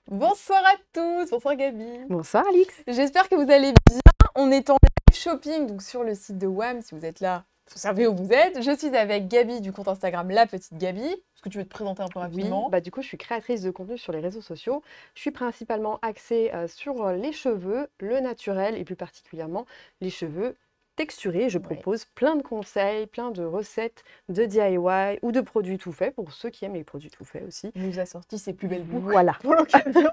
Bonsoir à tous, bonsoir Gabi. Bonsoir Alix. J'espère que vous allez bien. On est en live shopping, donc sur le site de WAM, si vous êtes là, vous savez où vous êtes. Je suis avec Gabi du compte Instagram La Petite Gabi. Est-ce que tu veux te présenter un peu rapidement? Du coup, je suis créatrice de contenu sur les réseaux sociaux. Je suis principalement axée sur les cheveux, le naturel et plus particulièrement les cheveux texturés. Je Ouais. propose plein de conseils, plein de recettes de DIY ou de produits tout faits pour ceux qui aiment les produits tout faits aussi. Il nous a sorti ses plus belles boucles Voilà. pour l'occasion.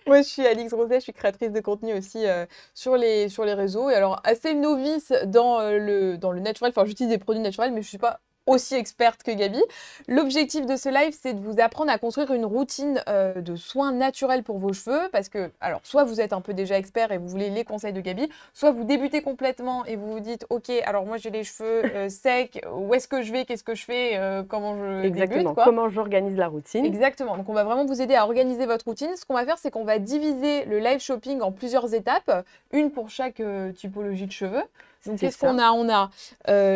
Moi, je suis Alix Roset, je suis créatrice de contenu aussi sur les réseaux. Et alors, assez novice dans le naturel. Enfin, j'utilise des produits naturels, mais je ne suis pas aussi experte que Gabi. L'objectif de ce live, c'est de vous apprendre à construire une routine de soins naturels pour vos cheveux. Parce que, alors, soit vous êtes un peu déjà expert et vous voulez les conseils de Gabi, soit vous débutez complètement et vous vous dites, OK, alors moi j'ai les cheveux secs, où est-ce que je vais, qu'est-ce que je fais, comment je Exactement. débute, quoi. Comment j'organise la routine. Exactement. Donc, on va vraiment vous aider à organiser votre routine. Ce qu'on va faire, c'est qu'on va diviser le live shopping en plusieurs étapes, une pour chaque typologie de cheveux. Donc, C'est qu'est-ce qu'on a? On a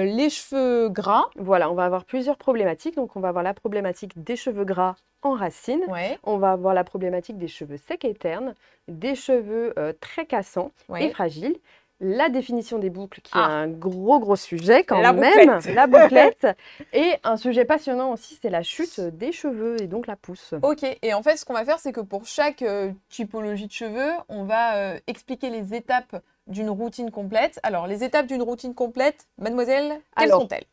les cheveux gras. Voilà, on va avoir plusieurs problématiques. Donc, on va avoir la problématique des cheveux gras en racine. Ouais, On va avoir la problématique des cheveux secs et ternes, des cheveux très cassants et ouais. fragiles. La définition des boucles, qui est Ah. un gros sujet quand La même, bouclette. la bouclette. Et un sujet passionnant aussi, c'est la chute des cheveux et donc la pousse. Ok. Et en fait, ce qu'on va faire, c'est que pour chaque typologie de cheveux, on va expliquer les étapes d'une routine complète. Alors, les étapes d'une routine complète, mademoiselle, quelles Alors, sont-elles?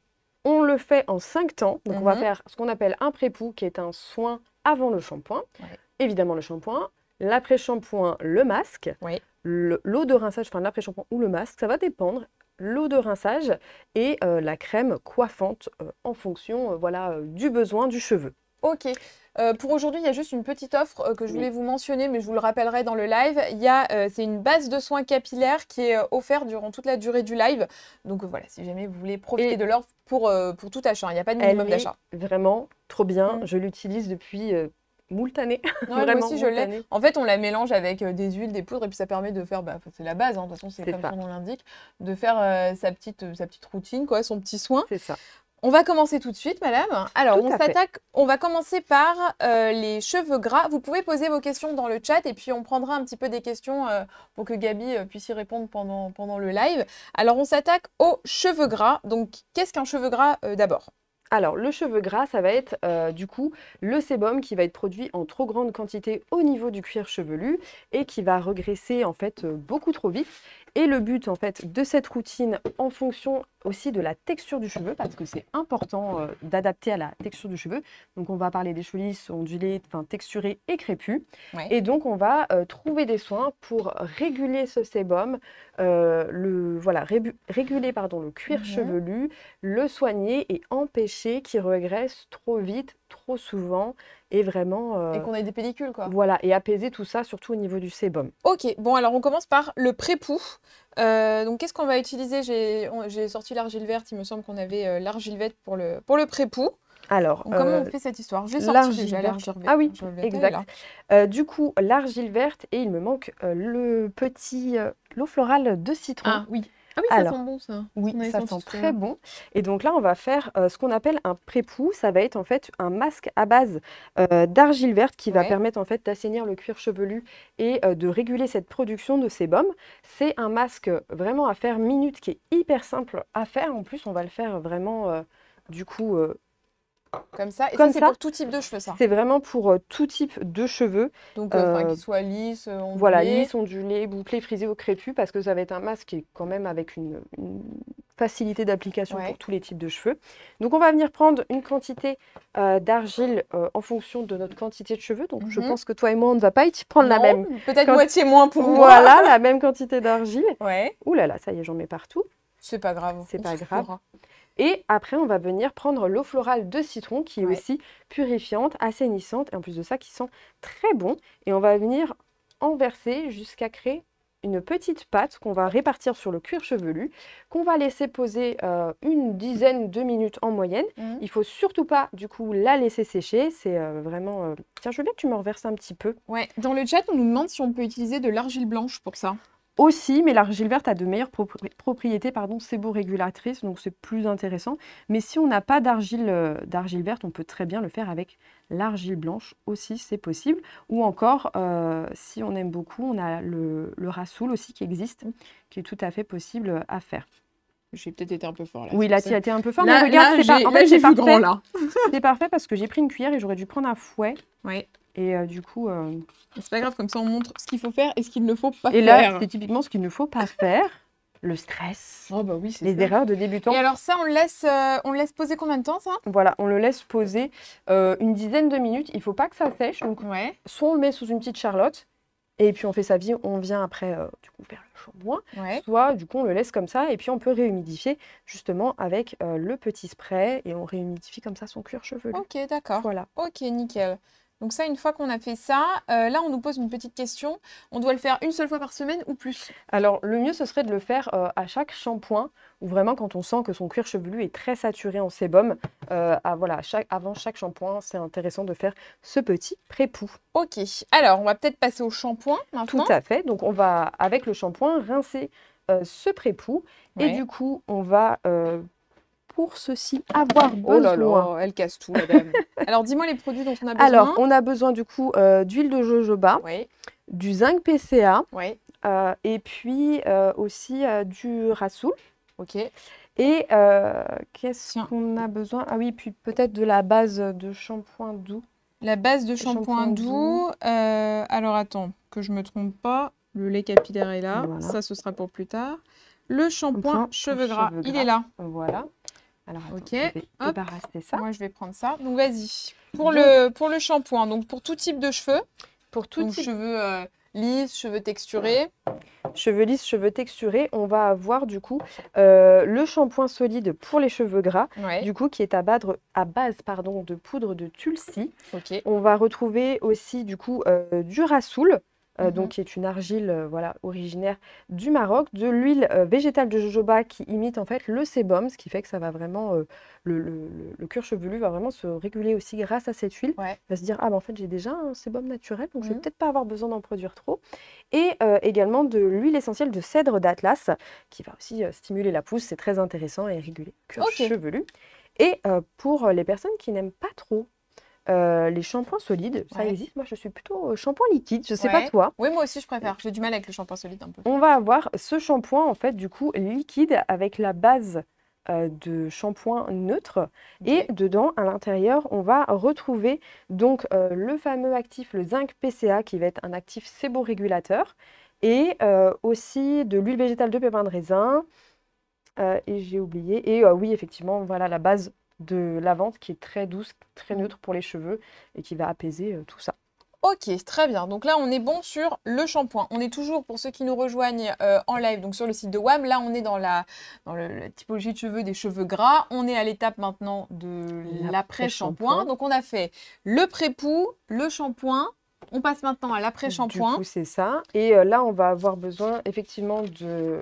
On le fait en 5 temps. Donc, on va Mhm. faire ce qu'on appelle un pré-poux, qui est un soin avant le shampoing. Ouais. Évidemment, le shampoing. L'après-shampoing, le masque. Oui. L'eau de rinçage, enfin l'après-shampoing ou le masque, ça va dépendre. L'eau de rinçage et la crème coiffante en fonction du besoin du cheveu. Ok. Pour aujourd'hui, il y a juste une petite offre que je voulais Oui. vous mentionner, mais je vous le rappellerai dans le live. C'est une base de soins capillaires qui est offerte durant toute la durée du live. Donc voilà, si jamais vous voulez profiter Et de l'offre pour tout achat, il n'y a pas de Elle minimum est d'achat. vraiment trop bien. Mm. Je l'utilise depuis moult années. Ouais, moi Vraiment aussi, je moult l'ai. années. En fait, on la mélange avec des huiles, des poudres, et puis ça permet de faire, c'est la base, hein, de toute façon, c'est C'est comme ça. son nom l'indique, de faire sa petite routine, quoi, son petit soin. C'est ça. On va commencer tout de suite, madame. Alors, Tout à fait. on va commencer par les cheveux gras. Vous pouvez poser vos questions dans le chat et puis on prendra un petit peu des questions pour que Gabi puisse y répondre pendant le live. Alors, on s'attaque aux cheveux gras. Donc, qu'est-ce qu'un cheveu gras d'abord? Alors, le cheveu gras, ça va être du coup le sébum qui va être produit en trop grande quantité au niveau du cuir chevelu et qui va regresser en fait beaucoup trop vite. Et le but en fait de cette routine en fonction aussi de la texture du cheveu, parce que c'est important d'adapter à la texture du cheveu. Donc, on va parler des cheveux lisses, ondulés, enfin texturés et crépus. Ouais. Et donc, on va trouver des soins pour réguler ce sébum, réguler pardon, le cuir Mhm. chevelu, le soigner et empêcher qu'il regresse trop vite, trop souvent et vraiment Et qu'on ait des pellicules, quoi. et apaiser tout ça surtout au niveau du sébum. Ok, bon, alors on commence par le pré-poux. Donc, qu'est-ce qu'on va utiliser? J'ai sorti l'argile verte. Il me semble qu'on avait l'argile verte pour le pré-poux. Alors, Donc, comment on fait cette histoire? J'ai sorti l'argile déjà verte. l'argile verte. Ah oui, L'argile verte, elle est là. exact. Du coup, l'argile verte et il me manque l'eau florale de citron. Ah oui. Ah oui, ça Alors, sent bon ça. Oui, On avait ça senti sent tout à très l'heure. bon. Et donc là, on va faire ce qu'on appelle un pré-poux. Ça va être en fait un masque à base d'argile verte qui va Ouais. permettre en fait d'assainir le cuir chevelu et de réguler cette production de sébum. C'est un masque vraiment à faire minute qui est hyper simple à faire. En plus, on va le faire vraiment du coup Comme ça. Et comme ça, c'est ça. pour tout type de cheveux, ça. C'est vraiment pour tout type de cheveux. Donc, Euh, qu'ils soient lisses, Voilà, ondulés. lisse, ondulé, bouclé, frisé ou crépus, parce que ça va être un masque qui est quand même avec une facilité d'application Ouais. pour tous les types de cheveux. Donc on va venir prendre une quantité d'argile en fonction de notre quantité de cheveux. Donc je Mhm. pense que toi et moi, on ne va pas y prendre la Non, même. peut-être Quand- moitié moins pour moi. Voilà, la même quantité d'argile. Ouais. Ouh là là, ça y est, j'en mets partout. C'est pas grave. C'est on pas grave. soufflera. Et après, on va venir prendre l'eau florale de citron qui est Ouais. aussi purifiante, assainissante et en plus de ça qui sent très bon. Et on va venir en verser jusqu'à créer une petite pâte qu'on va répartir sur le cuir chevelu, qu'on va laisser poser une dizaine de minutes en moyenne. Mhm. Il faut surtout pas du coup la laisser sécher. C'est vraiment... Tiens, je veux bien que tu me reverses un petit peu. Ouais. Dans le chat, on nous demande si on peut utiliser de l'argile blanche pour ça. Aussi, mais l'argile verte a de meilleures propriétés séborégulatrices, donc c'est plus intéressant. Mais si on n'a pas d'argile verte, on peut très bien le faire avec l'argile blanche aussi, c'est possible. Ou encore, si on aime beaucoup, on a le rassoul aussi qui existe, qui est tout à fait possible à faire. J'ai peut-être été un peu fort là. Oui, là, tu as été un peu fort, là, mais regarde, j'ai vu grand là. C'est parfait parce que j'ai pris une cuillère et j'aurais dû prendre un fouet. Ouais. Et du coup... C'est pas grave, comme ça on montre ce qu'il faut faire et ce qu'il ne faut pas faire. Et là, c'est typiquement ce qu'il ne faut pas faire. Le stress. Oh bah oui, c'est les erreurs de débutants. Et alors ça, on le laisse poser combien de temps, ça? Voilà, on le laisse poser une dizaine de minutes. Il ne faut pas que ça sèche. Donc, soit on le met sous une petite charlotte, et puis on fait sa vie. On vient après, du coup, faire le shampoing. Soit, du coup, on le laisse comme ça, et puis on peut réhumidifier, justement, avec le petit spray, et on réhumidifie comme ça son cuir chevelu. Ok, d'accord. Voilà. Ok, nickel. Donc ça, une fois qu'on a fait ça, là, on nous pose une petite question. On doit le faire une seule fois par semaine ou plus? Alors, le mieux, ce serait de le faire à chaque shampoing, ou vraiment quand on sent que son cuir chevelu est très saturé en sébum. Avant chaque shampoing, c'est intéressant de faire ce petit pré-poux. Ok. Alors, on va peut-être passer au shampoing maintenant. Tout à fait. Donc, on va, avec le shampoing, rincer ce pré-poux. Et du coup, on va... pour ceci, avoir besoin... Oh là là, elle casse tout, madame. Alors, dis-moi les produits dont on a besoin. Alors, on a besoin du coup d'huile de jojoba, du zinc PCA, et puis aussi du rassoul. Ok. Et qu'est-ce qu'on a besoin? Ah oui, puis peut-être de la base de shampoing doux. La base de shampoing doux. Alors, attends, que je me trompe pas. Le lait capillaire est là. Voilà. Ça, ce sera pour plus tard. Le shampoing cheveux gras, il est là. Voilà. Alors, attends, je vais débarrasser ça. Moi, je vais prendre ça. Donc, vas-y. Pour le shampoing, donc pour tout type de cheveux. Pour tout type. Cheveux lisses, cheveux texturés. Cheveux lisses, cheveux texturés, on va avoir du coup le shampoing solide pour les cheveux gras, du coup qui est à base de poudre de tulsi. On va retrouver aussi du coup du rassoul. Donc qui est une argile originaire du Maroc, de l'huile végétale de jojoba qui imite en fait le sébum, ce qui fait que ça va vraiment, le cuir chevelu va vraiment se réguler aussi grâce à cette huile. Il va se dire, ah ben en fait j'ai déjà un sébum naturel, donc je vais peut-être pas avoir besoin d'en produire trop. Et également de l'huile essentielle de cèdre d'Atlas, qui va aussi stimuler la pousse, c'est très intéressant et réguler le cuir chevelu. Et pour les personnes qui n'aiment pas trop les shampoings solides, ça existe. Moi, je suis plutôt shampoing liquide. Je sais pas toi. Oui, moi aussi, je préfère. J'ai du mal avec le shampoing solide un peu. On va avoir ce shampoing, en fait, du coup, liquide avec la base de shampoing neutre. Et dedans, à l'intérieur, on va retrouver donc le fameux actif, le zinc PCA, qui va être un actif séborégulateur. Et aussi de l'huile végétale de pépins de raisin. Et j'ai oublié. Et oui, effectivement, voilà la base de lavande qui est très douce, très neutre pour les cheveux et qui va apaiser tout ça. Ok, très bien. Donc là, on est bon sur le shampoing. On est toujours, pour ceux qui nous rejoignent en live, donc sur le site de WAM. Là, on est dans la typologie de cheveux des cheveux gras. On est à l'étape maintenant de l'après-shampoing. Donc, on a fait le pré-poux, le shampoing. On passe maintenant à l'après-shampoing. Du coup, c'est ça. Et là, on va avoir besoin effectivement de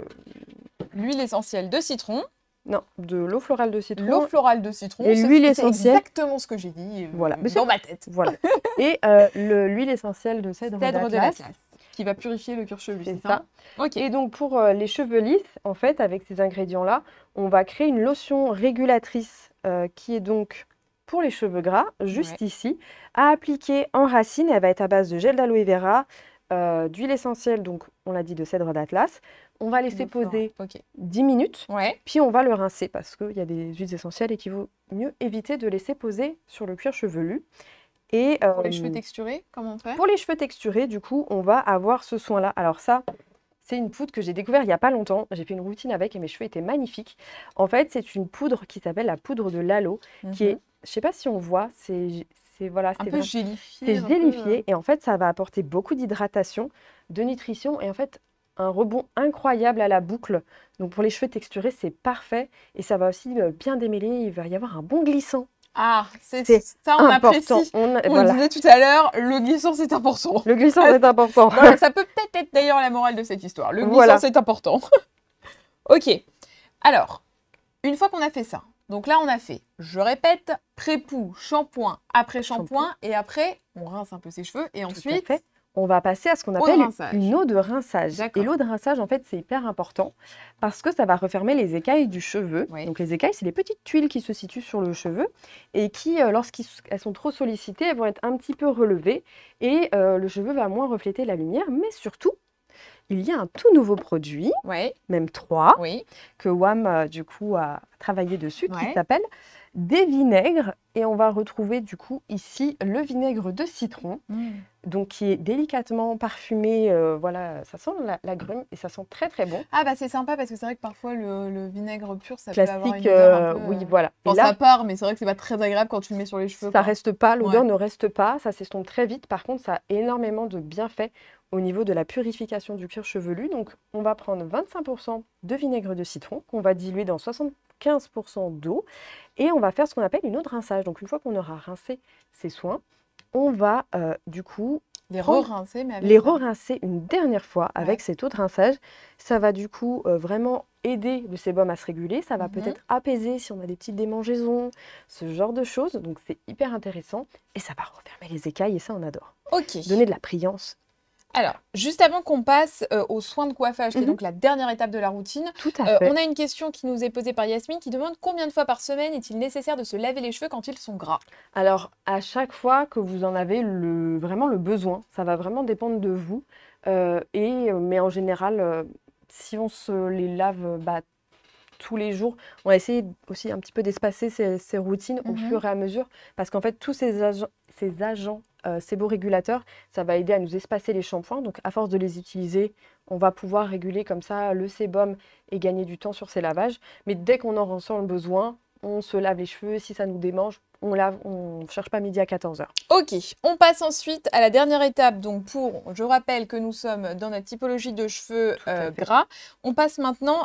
l'huile essentielle de citron. Non, de l'eau florale de citron. L'eau florale de citron. Et l'huile essentielle. C'est exactement ce que j'ai dit dans ma tête. Voilà. Et l'huile essentielle de cèdre d'Atlas. Qui va purifier le cuir chevelu, c'est ça? Et donc, pour les cheveux lisses, en fait, avec ces ingrédients-là, on va créer une lotion régulatrice qui est donc pour les cheveux gras, juste ici, à appliquer en racine. Elle va être à base de gel d'aloe vera, d'huile essentielle, donc on l'a dit, de cèdre d'Atlas. On va laisser poser 10 minutes, puis on va le rincer parce qu'il y a des huiles essentielles et qu'il vaut mieux éviter de laisser poser sur le cuir chevelu. Et, pour les cheveux texturés, comment on fait? Pour les cheveux texturés, du coup, on va avoir ce soin-là. Alors ça, c'est une poudre que j'ai découvert il n'y a pas longtemps. J'ai fait une routine avec et mes cheveux étaient magnifiques. En fait, c'est une poudre qui s'appelle la poudre de Lalo, qui est, je ne sais pas si on voit, c'est un peu gélifié. C'est gélifié et en fait, ça va apporter beaucoup d'hydratation, de nutrition et en fait, un rebond incroyable à la boucle. Donc pour les cheveux texturés, c'est parfait. Et ça va aussi bien démêler. Il va y avoir un bon glissant. Ah, c'est ça, on apprécie. On disait tout à l'heure, le glissant, c'est important. Le glissant, c'est important. Voilà, ça peut peut-être être d'ailleurs la morale de cette histoire. Le glissant, c'est important. Ok. Alors, une fois qu'on a fait ça, donc là, on a fait, je répète, pré-poux, shampoing, après-shampoing. Et après, on rince un peu ses cheveux. Et ensuite, on va passer à ce qu'on Eau de appelle rinçage. une eau de rinçage. Et D'accord. l'eau de rinçage, en fait, c'est hyper important parce que ça va refermer les écailles du cheveu. Oui. Donc les écailles, c'est les petites tuiles qui se situent sur le cheveu et qui, lorsqu'elles sont trop sollicitées, elles vont être un petit peu relevées et le cheveu va moins refléter la lumière. Mais surtout, il y a un tout nouveau produit, Oui. même 3, Oui. que WAM, du coup, a travaillé dessus, qui Ouais. s'appelle des vinaigres. Et on va retrouver, du coup, ici, le vinaigre de citron, donc qui est délicatement parfumé. Voilà, ça sent l'agrume et ça sent très, très bon. Ah bah c'est sympa parce que c'est vrai que parfois le vinaigre pur, ça peut avoir une Classique, odeur un peu... oui, voilà. Et Bon, là, ça part, mais c'est vrai que c'est pas très agréable quand tu le mets sur les cheveux, ça quoi. reste pas, l'odeur Ouais. ne reste pas, ça s'estompe très vite. Par contre, ça a énormément de bienfaits au niveau de la purification du cuir chevelu. Donc, on va prendre 25% de vinaigre de citron qu'on va diluer dans 75% d'eau et on va faire ce qu'on appelle une eau de rinçage. Donc, une fois qu'on aura rincé ces soins, on va du coup Les prendre- re-rincer, mais avec les ça. re-rincer une dernière fois avec Ouais. cette eau de rinçage. Ça va du coup vraiment aider le sébum à se réguler. Ça va Mhm. peut-être apaiser si on a des petites démangeaisons, ce genre de choses. Donc c'est hyper intéressant. Et ça va refermer les écailles et ça on adore. Ok. Donner de la brillance. Alors, juste avant qu'on passe aux soins de coiffage, qui est Mhm. donc la dernière étape de la routine, Tout à fait. on a une question qui nous est posée par Yasmine qui demande combien de fois par semaine est-il nécessaire de se laver les cheveux quand ils sont gras? Alors à chaque fois que vous en avez vraiment le besoin, ça va vraiment dépendre de vous. Mais en général, si on se les lave tous les jours. On va essayer aussi un petit peu d'espacer ces routines au Mhm. fur et à mesure parce qu'en fait, tous ces agents séborégulateurs, ça va aider à nous espacer les shampoings. Donc, à force de les utiliser, on va pouvoir réguler comme ça le sébum et gagner du temps sur ces lavages. Mais dès qu'on en ressent le besoin, on se lave les cheveux. Si ça nous démange, on lave, on ne cherche pas midi à 14h. Ok, on passe ensuite à la dernière étape. Donc je rappelle que nous sommes dans notre typologie de cheveux Tout à fait. gras. On passe maintenant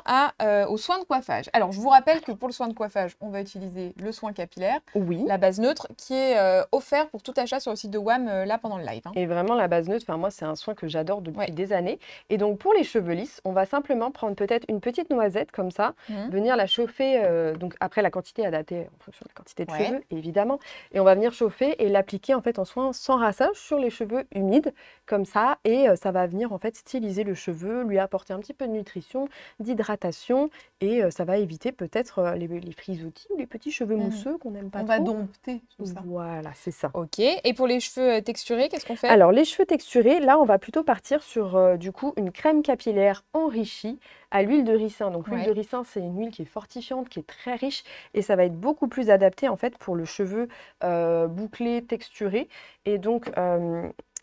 aux soins de coiffage. Alors, je vous rappelle que pour le soin de coiffage, on va utiliser le soin capillaire, Oui. la base neutre, qui est offert pour tout achat sur le site de WAM là pendant le live. Hein. Et vraiment, la base neutre, moi, c'est un soin que j'adore depuis Ouais. des années. Et donc, pour les cheveux lisses, on va simplement prendre peut-être une petite noisette comme ça, Mhm. venir la chauffer, donc après la quantité adaptée en fonction de la quantité de Ouais. cheveux, évidemment. Et on va venir chauffer et l'appliquer en fait en soin sans rinçage sur les cheveux humides, comme ça. Et ça va venir en fait styliser le cheveu, lui apporter un petit peu de nutrition, d'hydratation. Et ça va éviter peut-être les frisottis ou les petits cheveux Mhm. mousseux qu'on n'aime pas On trop. va dompter tout ça. Voilà, c'est ça. Ok, et pour les cheveux texturés, qu'est-ce qu'on fait? Alors, les cheveux texturés, là, on va plutôt partir sur du coup une crème capillaire enrichie à l'huile de ricin. Donc, l'huile Ouais. de ricin, c'est une huile qui est fortifiante, qui est très riche et ça va être beaucoup plus adapté en fait pour le cheveu bouclé, texturé. Et donc,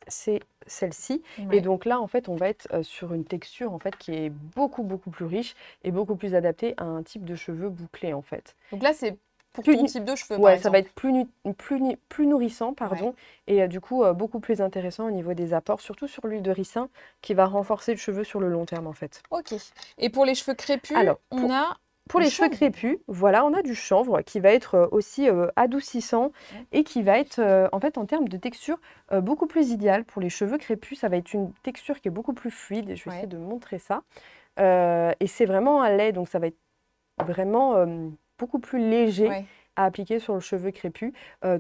c'est celle-ci. Ouais. Et donc là, en fait, on va être sur une texture en fait qui est beaucoup, beaucoup plus riche et beaucoup plus adaptée à un type de cheveux bouclé en fait. Donc là, c'est pour Plus ton nu- type de cheveux, par Ouais, ça va exemple. être plus nourrissant, pardon, et du coup beaucoup plus intéressant au niveau des apports, surtout sur l'huile de ricin qui va renforcer le cheveu sur le long terme en fait. Ok. Et pour les cheveux crépus, Alors, on a Pour le les cheveux chanvre. crépus, voilà, on a du chanvre qui va être aussi adoucissant et qui va être en fait en termes de texture beaucoup plus idéal pour les cheveux crépus. Ça va être une texture qui est beaucoup plus fluide. Je vais essayer de montrer ça. Et c'est vraiment un lait, donc ça va être vraiment beaucoup plus léger Ouais. à appliquer sur le cheveu crépus,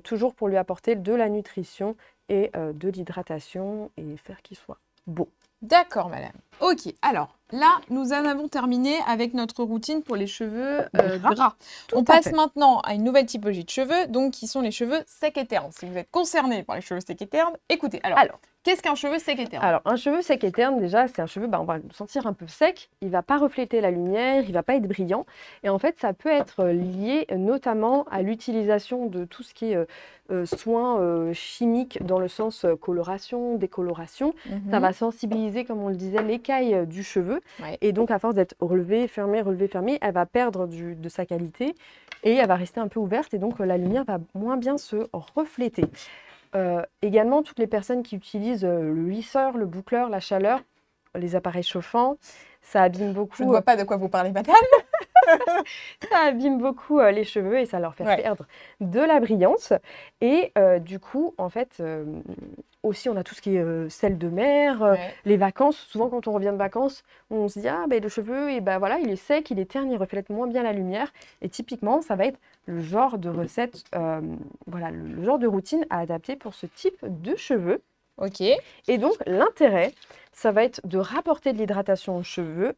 toujours pour lui apporter de la nutrition et de l'hydratation et faire qu'il soit beau. D'accord, madame. Ok, alors là, nous en avons terminé avec notre routine pour les cheveux gras. Tout On à passe fait. maintenant à une nouvelle typologie de cheveux, donc qui sont les cheveux secs et ternes. Si vous êtes concerné par les cheveux secs et ternes, écoutez. Alors, qu'est-ce qu'un cheveu sec et terne? Alors, un cheveu sec et terne, déjà, c'est un cheveu, on va le sentir un peu sec, il ne va pas refléter la lumière, il ne va pas être brillant. Et en fait, ça peut être lié notamment à l'utilisation de tout ce qui est soins chimiques dans le sens coloration, décoloration. Ça va sensibiliser, comme on le disait, l'écaille du cheveu. Ouais. Et donc, à force d'être relevée, fermée, elle va perdre de sa qualité et elle va rester un peu ouverte. Et donc, la lumière va moins bien se refléter. Également, toutes les personnes qui utilisent le lisseur, le boucleur, la chaleur, les appareils chauffants, ça abîme Je ne beaucoup, vois pas de quoi vous parlez, madame. les cheveux et ça leur fait Ouais. perdre de la brillance. Et du coup, en fait, aussi, on a tout ce qui est sel de mer, Ouais. les vacances. Souvent, quand on revient de vacances, on se dit, ah, ben, le cheveu, et ben, voilà, il est sec, il est terne, il reflète moins bien la lumière. Et typiquement, ça va être le genre de recette, voilà, le genre de routine à adapter pour ce type de cheveux. Ok. Et donc, l'intérêt, ça va être de rapporter de l'hydratation aux cheveux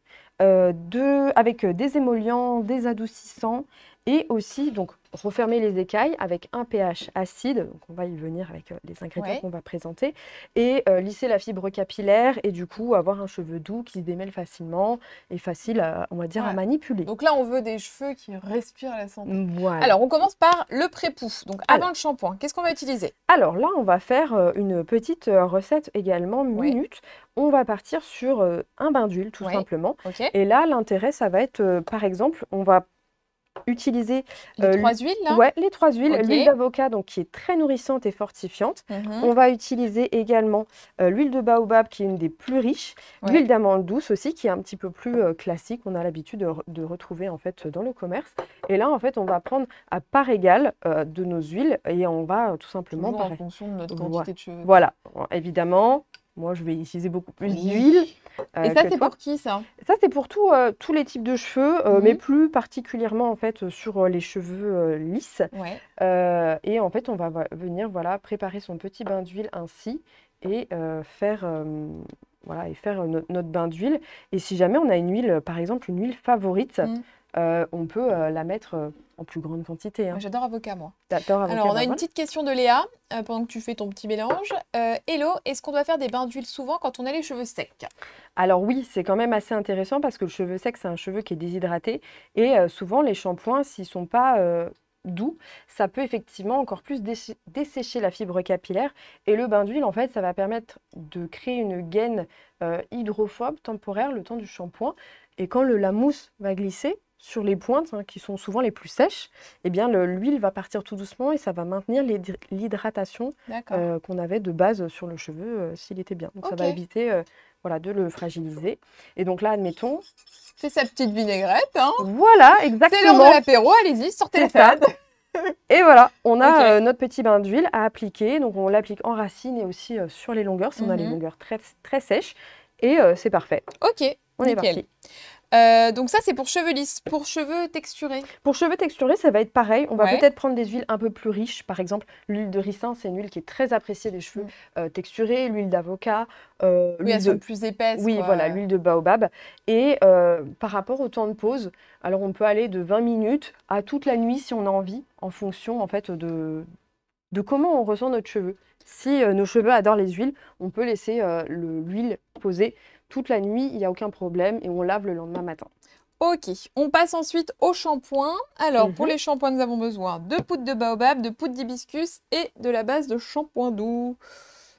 avec des émollients, des adoucissants et aussi donc refermer les écailles avec un pH acide. Donc, on va y venir avec les ingrédients Ouais. qu'on va présenter et lisser la fibre capillaire et du coup avoir un cheveu doux qui se démêle facilement et facile, on va dire, à Ouais. manipuler. Donc là, on veut des cheveux qui respirent la santé. Voilà. Alors, on commence par le pré-pouf. Donc, avant le shampoing, qu'est-ce qu'on va utiliser? Alors là, on va faire une petite recette également Ouais. minute. On va partir sur un bain d'huile tout Ouais. simplement. Ok. Et là, l'intérêt, ça va être, par exemple, on va utiliser Les 3 huiles, là? ouais, les 3 huiles. Ok. L'huile d'avocat, donc qui est très nourrissante et fortifiante. Mhm. On va utiliser également l'huile de baobab, qui est une des plus riches. Ouais. L'huile d'amande douce aussi, qui est un petit peu plus classique. On a l'habitude de retrouver en fait dans le commerce. Et là, en fait, on va prendre à part égale de nos huiles et on va tout simplement Toujours en pareil. fonction de notre Voilà. quantité de cheveux. Voilà, bon, évidemment, moi je vais utiliser beaucoup plus Oui. d'huile Et ça, que c'est toi. pour qui, ça? Ça, c'est pour tous les types de cheveux, mais plus particulièrement en fait sur les cheveux lisses. Ouais. Et en fait, on va venir voilà, préparer son petit bain d'huile ainsi et faire, voilà, et faire notre bain d'huile. Et si jamais on a une huile, par exemple, une huile favorite, on peut la mettre en plus grande quantité. Hein. Moi, j'adore avocat, moi. T'adores avocat, Alors, on a bah une voilà. petite question de Léa pendant que tu fais ton petit mélange. Hello, est-ce qu'on doit faire des bains d'huile souvent quand on a les cheveux secs? Alors oui, c'est quand même assez intéressant parce que le cheveu sec, c'est un cheveu qui est déshydraté. Et souvent, les shampoings, s'ils ne sont pas doux, ça peut effectivement encore plus dessécher la fibre capillaire. Et le bain d'huile, en fait, ça va permettre de créer une gaine hydrophobe temporaire le temps du shampoing. Et quand la mousse va glisser sur les pointes, hein, qui sont souvent les plus sèches, eh bien l'huile va partir tout doucement et ça va maintenir l'hydratation D'accord. qu'on avait de base sur le cheveu s'il était bien. Donc ça va Ok. éviter voilà, de le fragiliser. Et donc là, admettons, Fait sa petite vinaigrette, hein. voilà, C'est l'heure exactement. de l'apéro, allez-y, sortez la C'est ça. salade. Et voilà, on a Ok. notre petit bain d'huile à appliquer. Donc on l'applique en racine et aussi sur les longueurs, si on a les longueurs très, très sèches. Et c'est parfait. Ok, On est nickel. parti. Donc ça, c'est pour cheveux lisses. Pour cheveux texturés. Pour cheveux texturés, ça va être pareil. On va Ouais. peut-être prendre des huiles un peu plus riches. Par exemple, l'huile de ricin, c'est une huile qui est très appréciée des cheveux texturés. L'huile d'avocat, Oui, l'huile elles sont plus épaisses, oui, quoi. voilà, l'huile de baobab. Et par rapport au temps de pause, alors on peut aller de 20 minutes à toute la nuit si on a envie, en fonction en fait de comment on ressent notre cheveu. Si nos cheveux adorent les huiles, on peut laisser l'huile poser toute la nuit, il n'y a aucun problème, et on lave le lendemain matin. Ok, on passe ensuite au shampoing. Alors, pour Mhm. les shampoings, nous avons besoin de poudre de baobab, de poudre d'hibiscus et de la base de shampoing doux.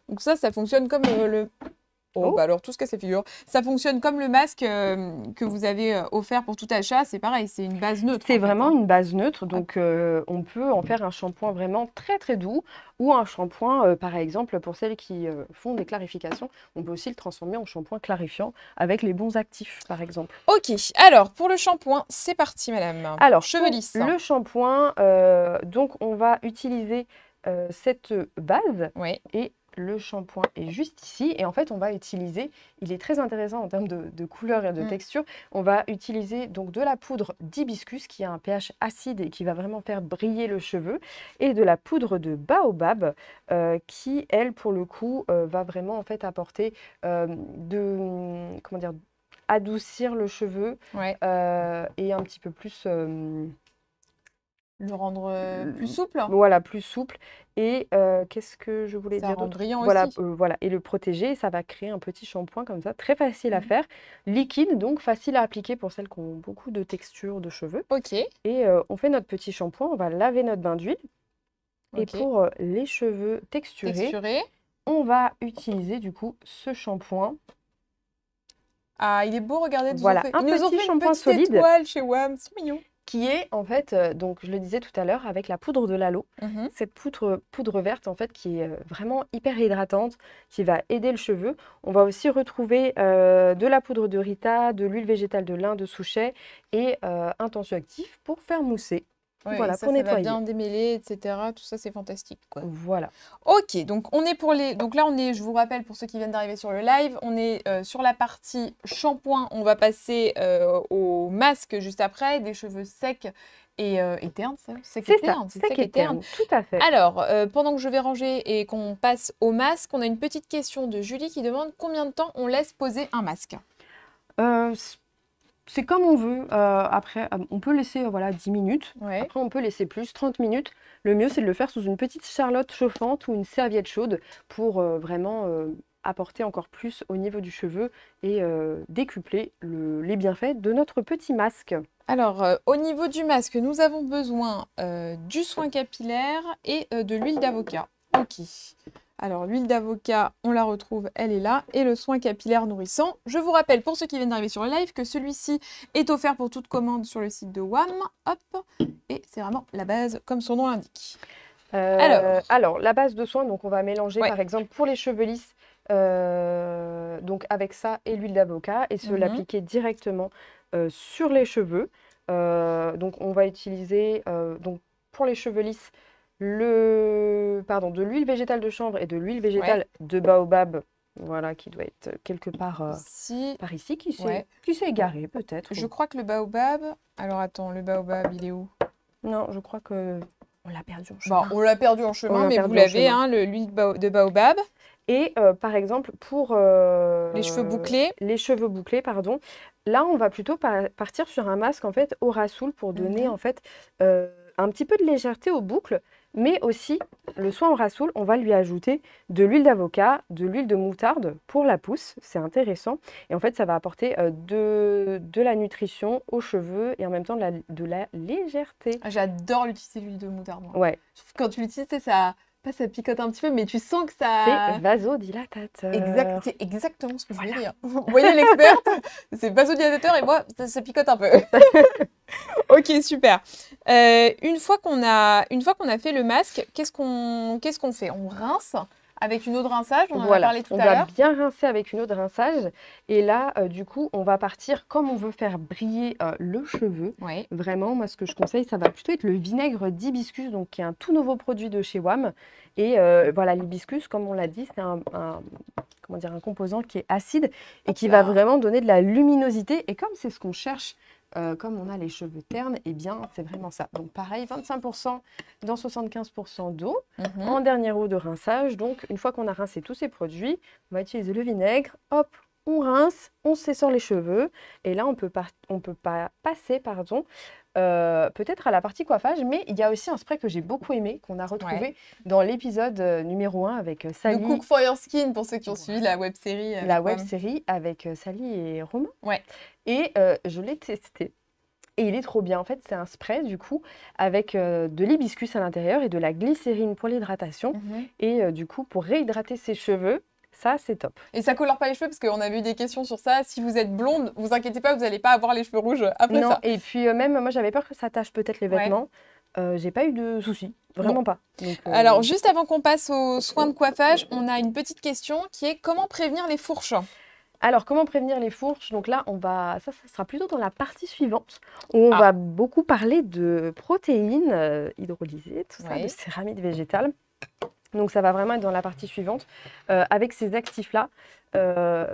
Donc ça fonctionne comme le... Oh, Oh. bah alors, tout se casse la figure. Ça fonctionne comme le masque que vous avez offert pour tout achat. C'est pareil, c'est une base neutre. C'est en fait, vraiment hein. une base neutre, donc on peut en faire un shampoing vraiment très très doux ou un shampoing, par exemple, pour celles qui font des clarifications, on peut aussi le transformer en shampoing clarifiant avec les bons actifs, par exemple. Ok, alors, pour le shampoing, c'est parti, madame. Alors, Cheveux pour lisses. le shampoing, donc on va utiliser cette base Oui. et le shampoing est juste ici. Et en fait, on va utiliser, il est très intéressant en termes de couleur et de texture, on va utiliser donc de la poudre d'hibiscus qui a un pH acide et qui va vraiment faire briller le cheveu, et de la poudre de baobab qui, elle, pour le coup, va vraiment en fait apporter comment dire, adoucir le cheveu Ouais. et un petit peu plus... Le rendre plus souple. Voilà, plus souple. Et qu'est-ce que je voulais Ça dire rend d'autre? brillant Voilà, aussi. voilà, et le protéger, ça va créer un petit shampoing comme ça, très facile à faire, liquide, donc facile à appliquer pour celles qui ont beaucoup de texture de cheveux. Ok. Et on fait notre petit shampoing, on va laver notre bain d'huile. Et Ok. pour les cheveux texturés, Texturé. on va utiliser du coup ce shampoing. Ah, il est beau, regardez. Voilà, un Ils nous ont petit fait une shampoing petite solide. étoile chez WAM. C'est mignon. Qui est en fait, donc je le disais tout à l'heure, avec la poudre de l'aloe. Cette poudre verte en fait qui est vraiment hyper hydratante, qui va aider le cheveu. On va aussi retrouver de la poudre de Rita, de l'huile végétale de lin de Souchet et un tensioactif pour faire mousser. Ouais, et voilà, ça pour va nettoyer. bien démêler, etc. Tout ça, c'est fantastique, quoi. Voilà. Ok, donc on est pour les. Donc là, on est, je vous rappelle pour ceux qui viennent d'arriver sur le live, on est sur la partie shampoing. On va passer au masque juste après, des cheveux secs et ternes, ça sec et C'est ça, terne, c'est sec sec et et terne. terne, tout à fait. Alors, pendant que je vais ranger et qu'on passe au masque, on a une petite question de Julie qui demande combien de temps on laisse poser un masque. Euh, c'est comme on veut. Après, on peut laisser voilà, 10 minutes. Ouais. Après, on peut laisser plus, 30 minutes. Le mieux, c'est de le faire sous une petite charlotte chauffante ou une serviette chaude pour vraiment apporter encore plus au niveau du cheveu et décupler les bienfaits de notre petit masque. Alors, au niveau du masque, nous avons besoin du soin capillaire et de l'huile d'avocat. Ok. Alors, l'huile d'avocat, on la retrouve, elle est là. Et le soin capillaire nourrissant. Je vous rappelle, pour ceux qui viennent d'arriver sur le live, que celui-ci est offert pour toute commande sur le site de WAM. Hop. Et c'est vraiment la base, comme son nom l'indique. Alors, la base de soin, donc on va mélanger Ouais. par exemple pour les cheveux lisses, donc avec ça et l'huile d'avocat et se l'appliquer directement sur les cheveux. Donc on va utiliser donc pour les cheveux lisses de l'huile végétale de chanvre et de l'huile végétale de baobab, voilà, qui doit être quelque part Ici. par ici, qui Ouais. s'est égaré peut-être. Je crois que le baobab. Alors attends, le baobab, il est où? Non, je crois que on l'a perdu en chemin. Bon, on l'a perdu en On chemin, l'a mais perdu vous en l'avez, chemin. hein, l'huile de baobab. Et par exemple, pour Les cheveux bouclés. les cheveux bouclés, pardon, là, on va plutôt partir sur un masque en fait au rassoul pour donner en fait un petit peu de légèreté aux boucles, mais aussi le soin au rassoul, on va lui ajouter de l'huile d'avocat, de l'huile de moutarde pour la pousse, c'est intéressant. Et en fait, ça va apporter de la nutrition aux cheveux et en même temps de la légèreté. Ah, j'adore l'utiliser l'huile de moutarde, moi. Ouais, Je trouve que quand tu l'utilises, tu sais, ça, pas ça picote un petit peu, mais tu sens que ça. c'est vasodilatateur. C'est exactement ce que je voulais dire. Vous voyez l'experte, c'est vasodilatateur et moi, ça picote un peu. Ok, super. Une fois qu'on a fait le masque, qu'est-ce qu'on fait? On rince avec une eau de rinçage, on en a Voilà, parlé tout on à va l'heure. bien rincer avec une eau de rinçage. Et là, du coup, on va partir comme on veut faire briller le cheveu. Oui. Vraiment, moi, ce que je conseille, ça va plutôt être le vinaigre d'hibiscus, donc qui est un tout nouveau produit de chez WAM. Et voilà, l'hibiscus, comme on l'a dit, c'est comment dire, un composant qui est acide et qui va vraiment donner de la luminosité. Et comme c'est ce qu'on cherche, comme on a les cheveux ternes, eh bien, c'est vraiment ça. Donc, pareil, 25% dans 75% d'eau. En dernière eau de rinçage. Donc, une fois qu'on a rincé tous ces produits, on va utiliser le vinaigre. Hop, on rince, on s'essore les cheveux. Et là, on peut pas passer, pardon, peut-être à la partie coiffage. Mais il y a aussi un spray que j'ai beaucoup aimé, qu'on a retrouvé dans l'épisode numéro 1 avec Sally. The Cook for Your Skin, pour ceux qui ont suivi la web-série. La web-série avec Sally et Romain. Ouais. Et je l'ai testé. Et il est trop bien. En fait, c'est un spray, du coup, avec de l'hibiscus à l'intérieur et de la glycérine pour l'hydratation. Et du coup, pour réhydrater ses cheveux, ça, c'est top. Et ça colore pas les cheveux, parce qu'on a eu des questions sur ça. Si vous êtes blonde, vous inquiétez pas, vous n'allez pas avoir les cheveux rouges après ça. Et puis même, moi, j'avais peur que ça tâche peut-être les vêtements. J'ai pas eu de soucis. Vraiment pas. Donc, alors, juste avant qu'on passe aux soins de coiffage, on a une petite question qui est comment prévenir les fourches? Alors, comment prévenir les fourches? Donc là, ça sera plutôt dans la partie suivante, où on va beaucoup parler de protéines hydrolysées, tout ça, de céramide végétale. Donc, ça va vraiment être dans la partie suivante, avec ces actifs-là.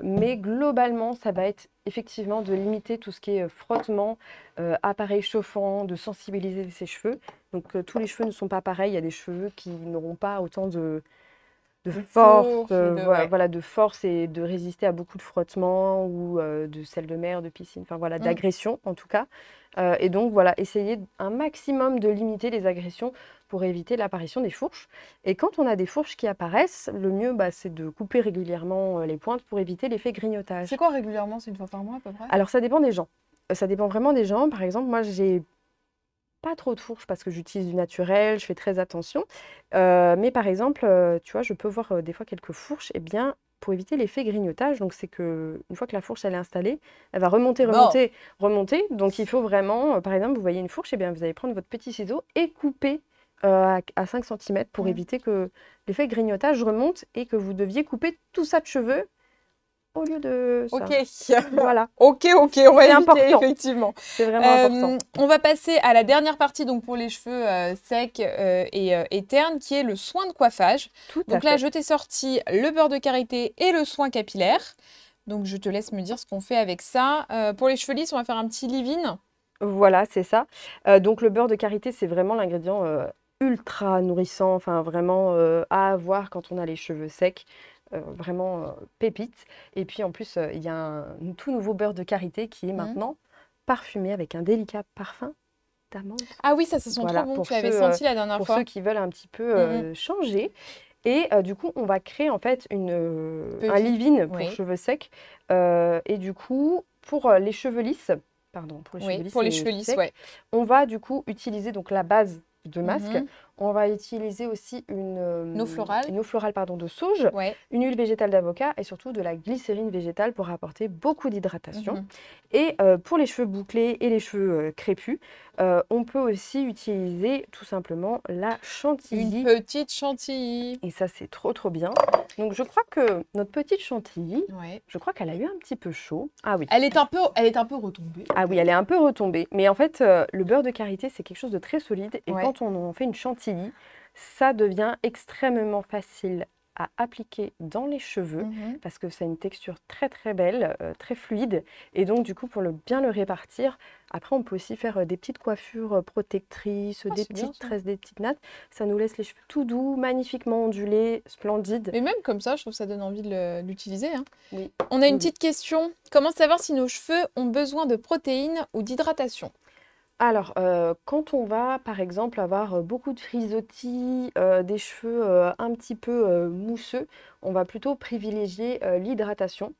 Mais globalement, ça va être effectivement de limiter tout ce qui est frottement, appareil chauffant, de sensibiliser ses cheveux. Donc, tous les cheveux ne sont pas pareils. Il y a des cheveux qui n'auront pas autant de force, de force et de résister à beaucoup de frottements ou de sel de mer, de piscine, enfin voilà, d'agression en tout cas. Et donc voilà, essayer un maximum de limiter les agressions pour éviter l'apparition des fourches. Et quand on a des fourches qui apparaissent, le mieux c'est de couper régulièrement les pointes pour éviter l'effet grignotage. C'est quoi régulièrement? C'est une fois par mois à peu près? Alors ça dépend des gens. Ça dépend vraiment des gens. Par exemple, moi j'ai pas trop de fourches parce que j'utilise du naturel, je fais très attention. Mais par exemple, tu vois, je peux voir des fois quelques fourches, et bien pour éviter l'effet grignotage, donc c'est que une fois que la fourche elle est installée, elle va remonter. Donc il faut vraiment, par exemple, vous voyez une fourche, et bien vous allez prendre votre petit ciseau et couper à 5 cm pour éviter que l'effet grignotage remonte et que vous deviez couper tout ça de cheveux au lieu de ça. Ok. Voilà, Ok, on va c'est éviter, important. effectivement. C'est vraiment important. On va passer à la dernière partie donc pour les cheveux secs et ternes, qui est le soin de coiffage. Tout à Donc là, fait. je t'ai sorti le beurre de karité et le soin capillaire. Donc je te laisse me dire ce qu'on fait avec ça. Pour les cheveux lisses, on va faire un petit leave-in. Voilà, c'est ça. Donc le beurre de karité, c'est vraiment l'ingrédient ultra nourrissant, enfin vraiment à avoir quand on a les cheveux secs. Vraiment pépite. Et puis en plus, il y a un tout nouveau beurre de karité qui est Mhm. maintenant parfumé avec un délicat parfum d'amande. Ah oui, ça sent trop Voilà, bon. Tu l'avais senti la dernière pour ceux fois. qui veulent un petit peu Mhm. changer. Et du coup, on va créer en fait un Petit. leave-in pour Oui. cheveux secs. Et du coup, pour les cheveux lisses, pardon, pour les cheveux Oui, lisses pour les et cheveux lisses, secs, ouais. on va du coup utiliser donc la base de masque. Mhm. On va utiliser aussi Eau florale. une eau florale pardon, de sauge, Ouais. une huile végétale d'avocat et surtout de la glycérine végétale pour apporter beaucoup d'hydratation. Mhm. Et pour les cheveux bouclés et les cheveux crépus, on peut aussi utiliser tout simplement la Une chantilly. petite chantilly. Et ça, c'est trop, trop bien. Donc, je crois que notre petite chantilly, Ouais. je crois qu'elle a eu un petit peu chaud. Ah oui. Elle est un peu retombée. Ah oui, elle est un peu retombée. Mais en fait, le beurre de karité, c'est quelque chose de très solide. Et Ouais. quand on en fait une chantilly, ça devient extrêmement facile à appliquer dans les cheveux Mhm. parce que ça a une texture très très belle, très fluide. Et donc du coup, pour bien le répartir, après on peut aussi faire des petites coiffures protectrices, Ah, des c'est bien petites ça. tresses, des petites nattes. Ça nous laisse les cheveux tout doux, magnifiquement ondulés, splendides. Mais même comme ça, je trouve que ça donne envie de l'utiliser, hein. Oui, On a une oui, oui. petite question. Comment savoir si nos cheveux ont besoin de protéines ou d'hydratation? Alors, quand on va, par exemple, avoir beaucoup de frisottis, des cheveux un petit peu mousseux, on va plutôt privilégier l'hydratation.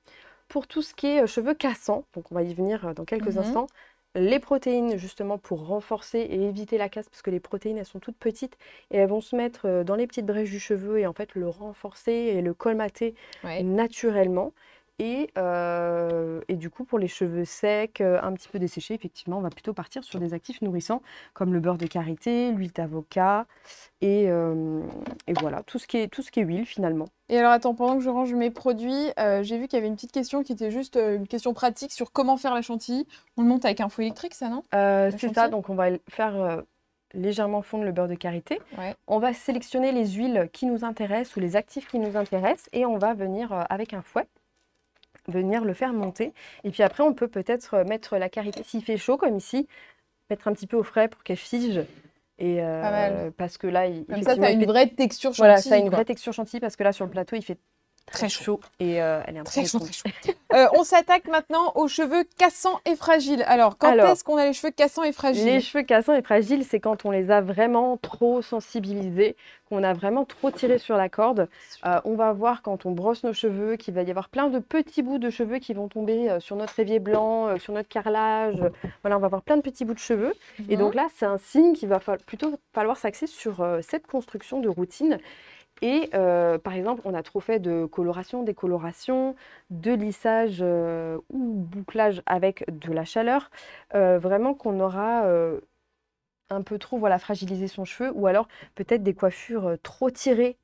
Pour tout ce qui est cheveux cassants, donc on va y venir dans quelques Mhm. instants, les protéines justement pour renforcer et éviter la casse, parce que les protéines elles sont toutes petites et elles vont se mettre dans les petites brèches du cheveu et en fait le renforcer et le colmater Ouais. naturellement. Et du coup, pour les cheveux secs, un petit peu desséchés, effectivement, on va plutôt partir sur des actifs nourrissants comme le beurre de karité, l'huile d'avocat et voilà, tout ce qui est huile finalement. Et alors, attends, pendant que je range mes produits, j'ai vu qu'il y avait une petite question qui était juste une question pratique sur comment faire la chantilly. On le monte avec un fouet électrique, ça, non? La C'est ça, chantilly? donc on va faire légèrement fondre le beurre de karité. Ouais. On va sélectionner les huiles qui nous intéressent ou les actifs qui nous intéressent et on va venir avec un fouet, venir le faire monter. Et puis après, on peut peut-être mettre la karité, s'il fait chaud comme ici, mettre un petit peu au frais pour qu'elle fige. Et Pas mal. parce que là, Comme ça, effectivement, t'as il une fait... vraie texture Voilà, ça a chantilly, une quoi. vraie texture chantilly parce que là, sur le plateau, il fait Très très chaud. chaud et elle est un peu Très chaud, répandue. très chaud. On s'attaque maintenant aux cheveux cassants et fragiles. Alors, quand Alors, est-ce qu'on a les cheveux cassants et les fragiles? cheveux cassants et fragiles, c'est quand on les a vraiment trop sensibilisés, qu'on a vraiment trop tiré sur la corde. On va voir quand on brosse nos cheveux qu'il va y avoir plein de petits bouts de cheveux qui vont tomber sur notre évier blanc, sur notre carrelage. Voilà, on va avoir plein de petits bouts de cheveux. Et donc là, c'est un signe qu'il va plutôt falloir s'axer sur cette construction de routine. Et par exemple, on a trop fait de coloration, décoloration, de lissage ou bouclage avec de la chaleur. Vraiment qu'on aura un peu trop voilà, fragilisé son cheveu ou alors peut-être des coiffures trop tirées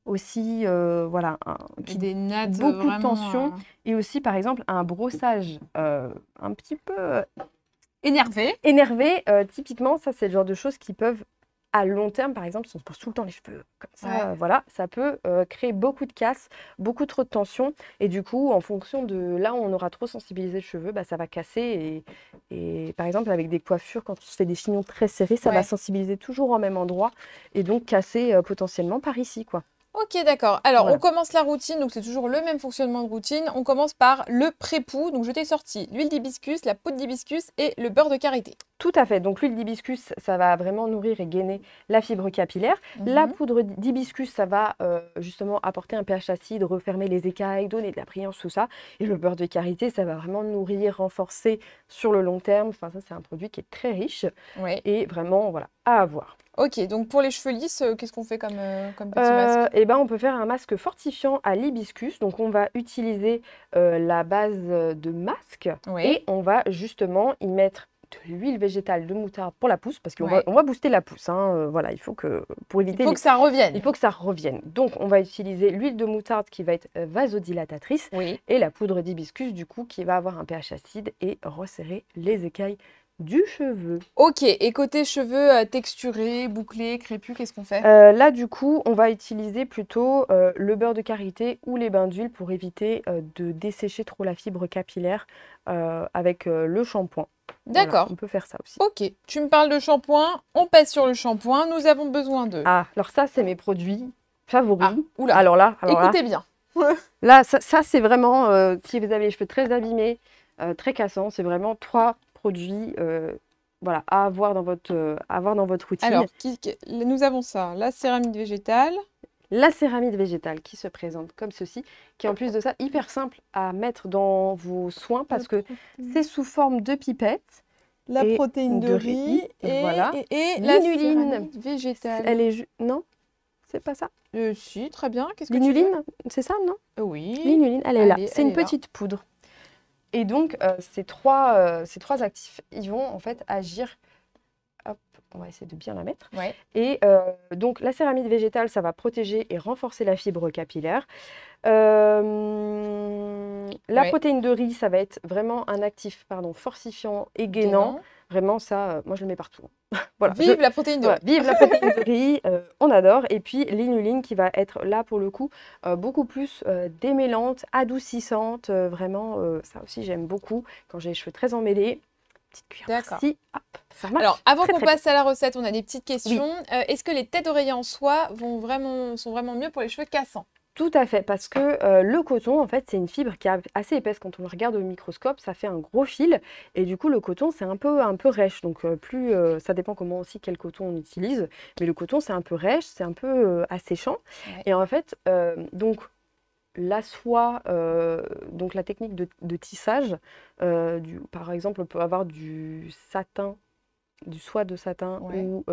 aussi, voilà, Et des nattes beaucoup de vraiment tension. Et aussi, par exemple, un brossage un petit peu énervées. énervé. Typiquement, ça, c'est le genre de choses qui peuvent à long terme, par exemple, si on se brosse tout le temps les cheveux comme ça, Ouais. voilà, ça peut créer beaucoup de casse, beaucoup trop de tension. Et du coup, en fonction de là où on aura trop sensibilisé le cheveu, bah, ça va casser. Et par exemple, avec des coiffures, quand on se fait des chignons très serrés, ça va Ouais. sensibiliser toujours au même endroit et donc casser potentiellement par ici, quoi. Ok, d'accord. Alors, Voilà. on commence la routine, donc c'est toujours le même fonctionnement de routine. On commence par le pré-poux. Donc, je t'ai sorti l'huile d'hibiscus, la poudre d'hibiscus et le beurre de karité. Tout à fait. Donc l'huile d'hibiscus, ça va vraiment nourrir et gainer la fibre capillaire. La poudre d'hibiscus, ça va justement apporter un pH acide, refermer les écailles, donner de la brillance, tout ça. Et le beurre de karité, ça va vraiment nourrir, renforcer sur le long terme. Enfin, ça, c'est un produit qui est très riche Ouais. et vraiment, voilà, à avoir. Ok, donc pour les cheveux lisses, qu'est-ce qu'on fait comme petit masque? Eh ben, on peut faire un masque fortifiant à l'hibiscus. Donc, on va utiliser la base de masque Ouais. et on va justement y mettre de l'huile végétale de moutarde pour la pousse, parce qu'on Ouais. on va booster la pousse, hein, voilà, il faut que, pour Il éviter faut que ça revienne. il faut que ça revienne. Donc, on va utiliser l'huile de moutarde qui va être vasodilatatrice Oui. et la poudre d'hibiscus, du coup, qui va avoir un pH acide et resserrer les écailles du cheveu. Ok, et côté cheveux texturés, bouclés, crépus, qu'est-ce qu'on fait? Là, du coup, on va utiliser plutôt le beurre de karité ou les bains d'huile pour éviter de dessécher trop la fibre capillaire avec le shampoing. Voilà, D'accord. on peut faire ça aussi. Ok, tu me parles de shampoing, on passe sur le shampoing, nous avons besoin de... Ah, alors ça, c'est mes produits favoris. Ah, oula. Alors là, Écoutez bien. là, ça c'est vraiment, si vous avez les cheveux très abîmés, très cassants, c'est vraiment 3 produits voilà, à avoir dans votre routine. Alors, nous avons ça, la céramide végétale. La céramide végétale qui se présente comme ceci, qui est en plus de ça hyper simple à mettre dans vos soins parce que c'est sous forme de pipette. La et protéine de de riz riz, et, voilà. et la L'inuline. céramide végétale. Elle est non, c'est pas ça. Si, très bien. Qu'est-ce que tu veux? L'inuline, c'est ça, non? Oui. L'inuline, elle est là. Allez, C'est elle une est là. petite poudre. Et donc, ces trois actifs, ils vont en fait agir. Hop, on va essayer de bien la mettre. Ouais. Et donc, la céramide végétale, ça va protéger et renforcer la fibre capillaire. La Ouais. protéine de riz, ça va être vraiment un actif fortifiant et gainant. Vraiment, ça, moi, je le mets partout. Voilà, Vive la protéine de voilà, riz. vive la protéine de riz, on adore. Et puis l'inuline qui va être là pour le coup beaucoup plus démêlante, adoucissante. Vraiment, ça aussi j'aime beaucoup quand j'ai les cheveux très emmêlés. Petite cuillère D'accord. par-ci, hop, ça marche. Alors, avant très, qu'on très passe à la recette, on a des petites questions. Est-ce que les têtes d'oreiller en soie sont vraiment mieux pour les cheveux cassants? Tout à fait, parce que le coton, en fait, c'est une fibre qui est assez épaisse. Quand on le regarde au microscope, ça fait un gros fil. Et du coup, le coton, c'est un peu rêche. Donc, ça dépend comment aussi quel coton on utilise. Mais le coton, c'est un peu rêche, c'est un peu asséchant. Ouais. Et en fait, donc, la soie, donc la technique de tissage, par exemple, on peut avoir du satin, du soie de satin Ouais. ou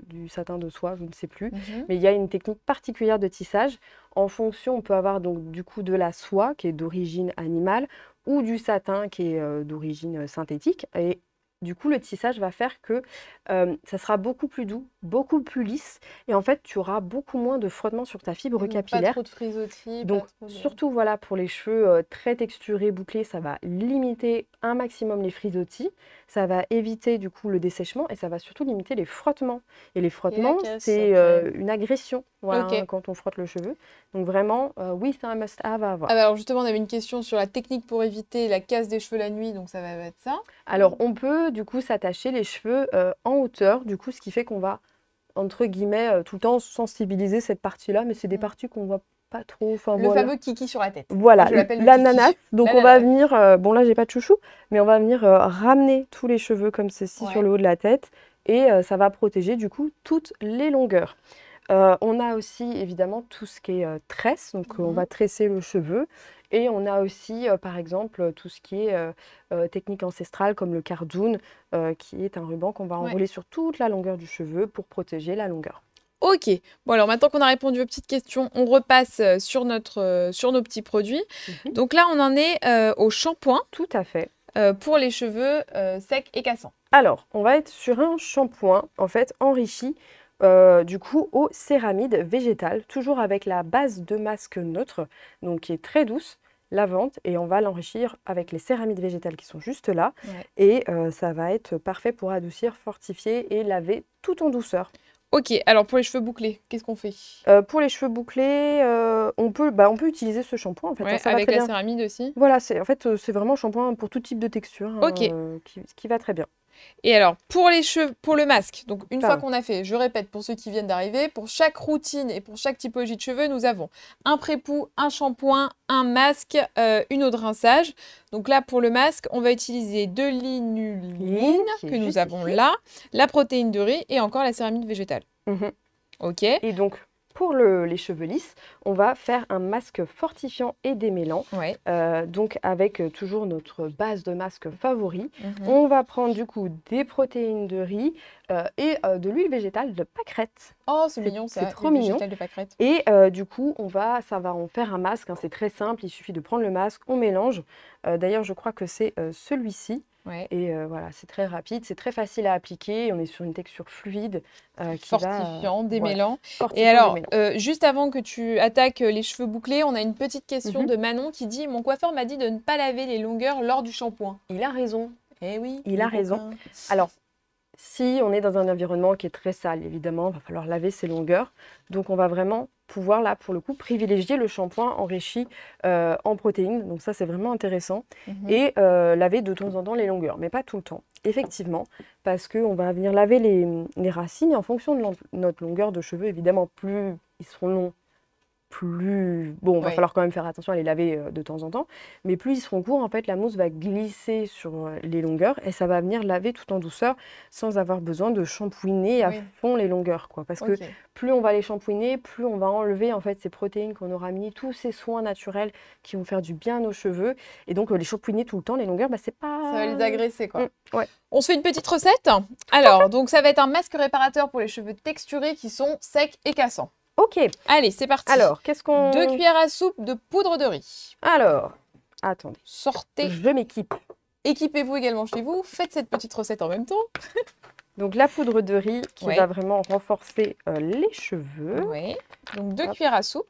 du satin de soie, je ne sais plus. Mhm. Mais il y a une technique particulière de tissage. En fonction, on peut avoir donc du coup de la soie qui est d'origine animale ou du satin qui est d'origine synthétique. Et du coup, le tissage va faire que ça sera beaucoup plus doux, beaucoup plus lisse. Et en fait, tu auras beaucoup moins de frottement sur ta fibre Donc, pas capillaire. trop de frisotterie. Donc, pas trop de... surtout voilà, pour les cheveux très texturés, bouclés, ça va limiter un maximum les frisottis. Ça va éviter du coup le dessèchement et ça va surtout limiter les frottements. Et les frottements, casse, c'est après. une agression voilà, Ok. hein, quand on frotte le cheveu. Donc vraiment, oui, c'est un must-have à avoir. Ah bah alors justement, on avait une question sur la technique pour éviter la casse des cheveux la nuit, donc ça va être ça. Alors, on peut du coup s'attacher les cheveux en hauteur, du coup, ce qui fait qu'on va, entre guillemets, tout le temps sensibiliser cette partie-là, mais c'est des parties qu'on voit pas trop. Enfin, Le voilà. fameux kiki sur la tête. Voilà, Moi, je l'appelle le l'ananas. kiki. Donc, on va venir, bon là, j'ai pas de chouchou, mais on va venir ramener tous les cheveux comme ceci sur le haut de la tête et ça va protéger du coup toutes les longueurs. On a aussi évidemment tout ce qui est tresse, donc on va tresser le cheveu. Et on a aussi, par exemple, tout ce qui est technique ancestrale comme le cardoon, qui est un ruban qu'on va enrouler sur toute la longueur du cheveu pour protéger la longueur. Ok, bon alors maintenant qu'on a répondu aux petites questions, on repasse sur nos petits produits. Donc là, on en est au shampoing. Tout à fait. Pour les cheveux secs et cassants. Alors, on va être sur un shampoing, en fait, enrichi du coup aux céramides végétales, toujours avec la base de masque neutre, donc qui est très douce, lavande, et on va l'enrichir avec les céramides végétales qui sont juste là, et ça va être parfait pour adoucir, fortifier et laver tout en douceur. Ok, alors pour les cheveux bouclés, qu'est-ce qu'on fait? Pour les cheveux bouclés, on peut utiliser ce shampoing en fait. Ouais, Ça va avec très la bien. céramide aussi. Voilà, c'est vraiment un shampoing pour tout type de texture Ok. qui va très bien. Et alors, pour les cheveux, pour le masque, donc une fois Pardon. qu'on a fait, je répète pour ceux qui viennent d'arriver, pour chaque routine et pour chaque typologie de cheveux, nous avons un pré-poux, un shampoing, un masque, une eau de rinçage. Donc là, pour le masque, on va utiliser de l'inuline que nous avons là, la protéine de riz et encore la céramide végétale. Ok. Et donc, pour les cheveux lisses, on va faire un masque fortifiant et démêlant. Ouais. Donc, avec toujours notre base de masque favori. On va prendre du coup des protéines de riz et de l'huile végétale de pâquerette. Oh, c'est mignon ça. C'est trop mignon. De pâquerette. Et du coup, ça va en faire un masque. Hein, c'est très simple. Il suffit de prendre le masque, on mélange. D'ailleurs, je crois que c'est celui-ci. Ouais. Et voilà, c'est très rapide, c'est très facile à appliquer. On est sur une texture fluide qui va Fortifiant, voilà, démêlant. Et fortifiant, alors, démêlant. juste avant que tu attaques les cheveux bouclés, on a une petite question Mhm. de Manon qui dit: Mon coiffeur m'a dit de ne pas laver les longueurs lors du shampoing. Il a raison, Eh oui, il le a raison. coquin. Alors, si on est dans un environnement qui est très sale, évidemment, il va falloir laver ses longueurs. Donc, on va vraiment pouvoir, là, pour le coup, privilégier le shampoing enrichi en protéines. Donc, ça, c'est vraiment intéressant. Mhm. Et laver de temps en temps les longueurs, mais pas tout le temps. Effectivement, parce qu'on va venir laver les racines et en fonction de notre longueur de cheveux, évidemment, plus ils seront longs, plus... Bon, va Ouais. falloir quand même faire attention à les laver de temps en temps, mais plus ils seront courts, en fait, la mousse va glisser sur les longueurs et ça va venir laver tout en douceur sans avoir besoin de shampouiner à Oui. fond les longueurs, quoi. Parce que Ok. plus on va les shampouiner, plus on va enlever, en fait, ces protéines qu'on aura mis, tous ces soins naturels qui vont faire du bien à nos cheveux. Et donc, les shampouiner tout le temps, les longueurs, bah, c'est pas... Ça va les agresser, quoi. Ouais. On se fait une petite recette. Alors, donc ça va être un masque réparateur pour les cheveux texturés qui sont secs et cassants. Ok, Allez, c'est parti. alors, qu'est-ce qu'on... 2 cuillères à soupe de poudre de riz. Alors, attendez, Sortez, je m'équipe. équipez-vous également chez vous. Faites cette petite recette en même temps. Donc, la poudre de riz qui Ouais. va vraiment renforcer les cheveux. Ouais. Donc 2 Hop. cuillères à soupe.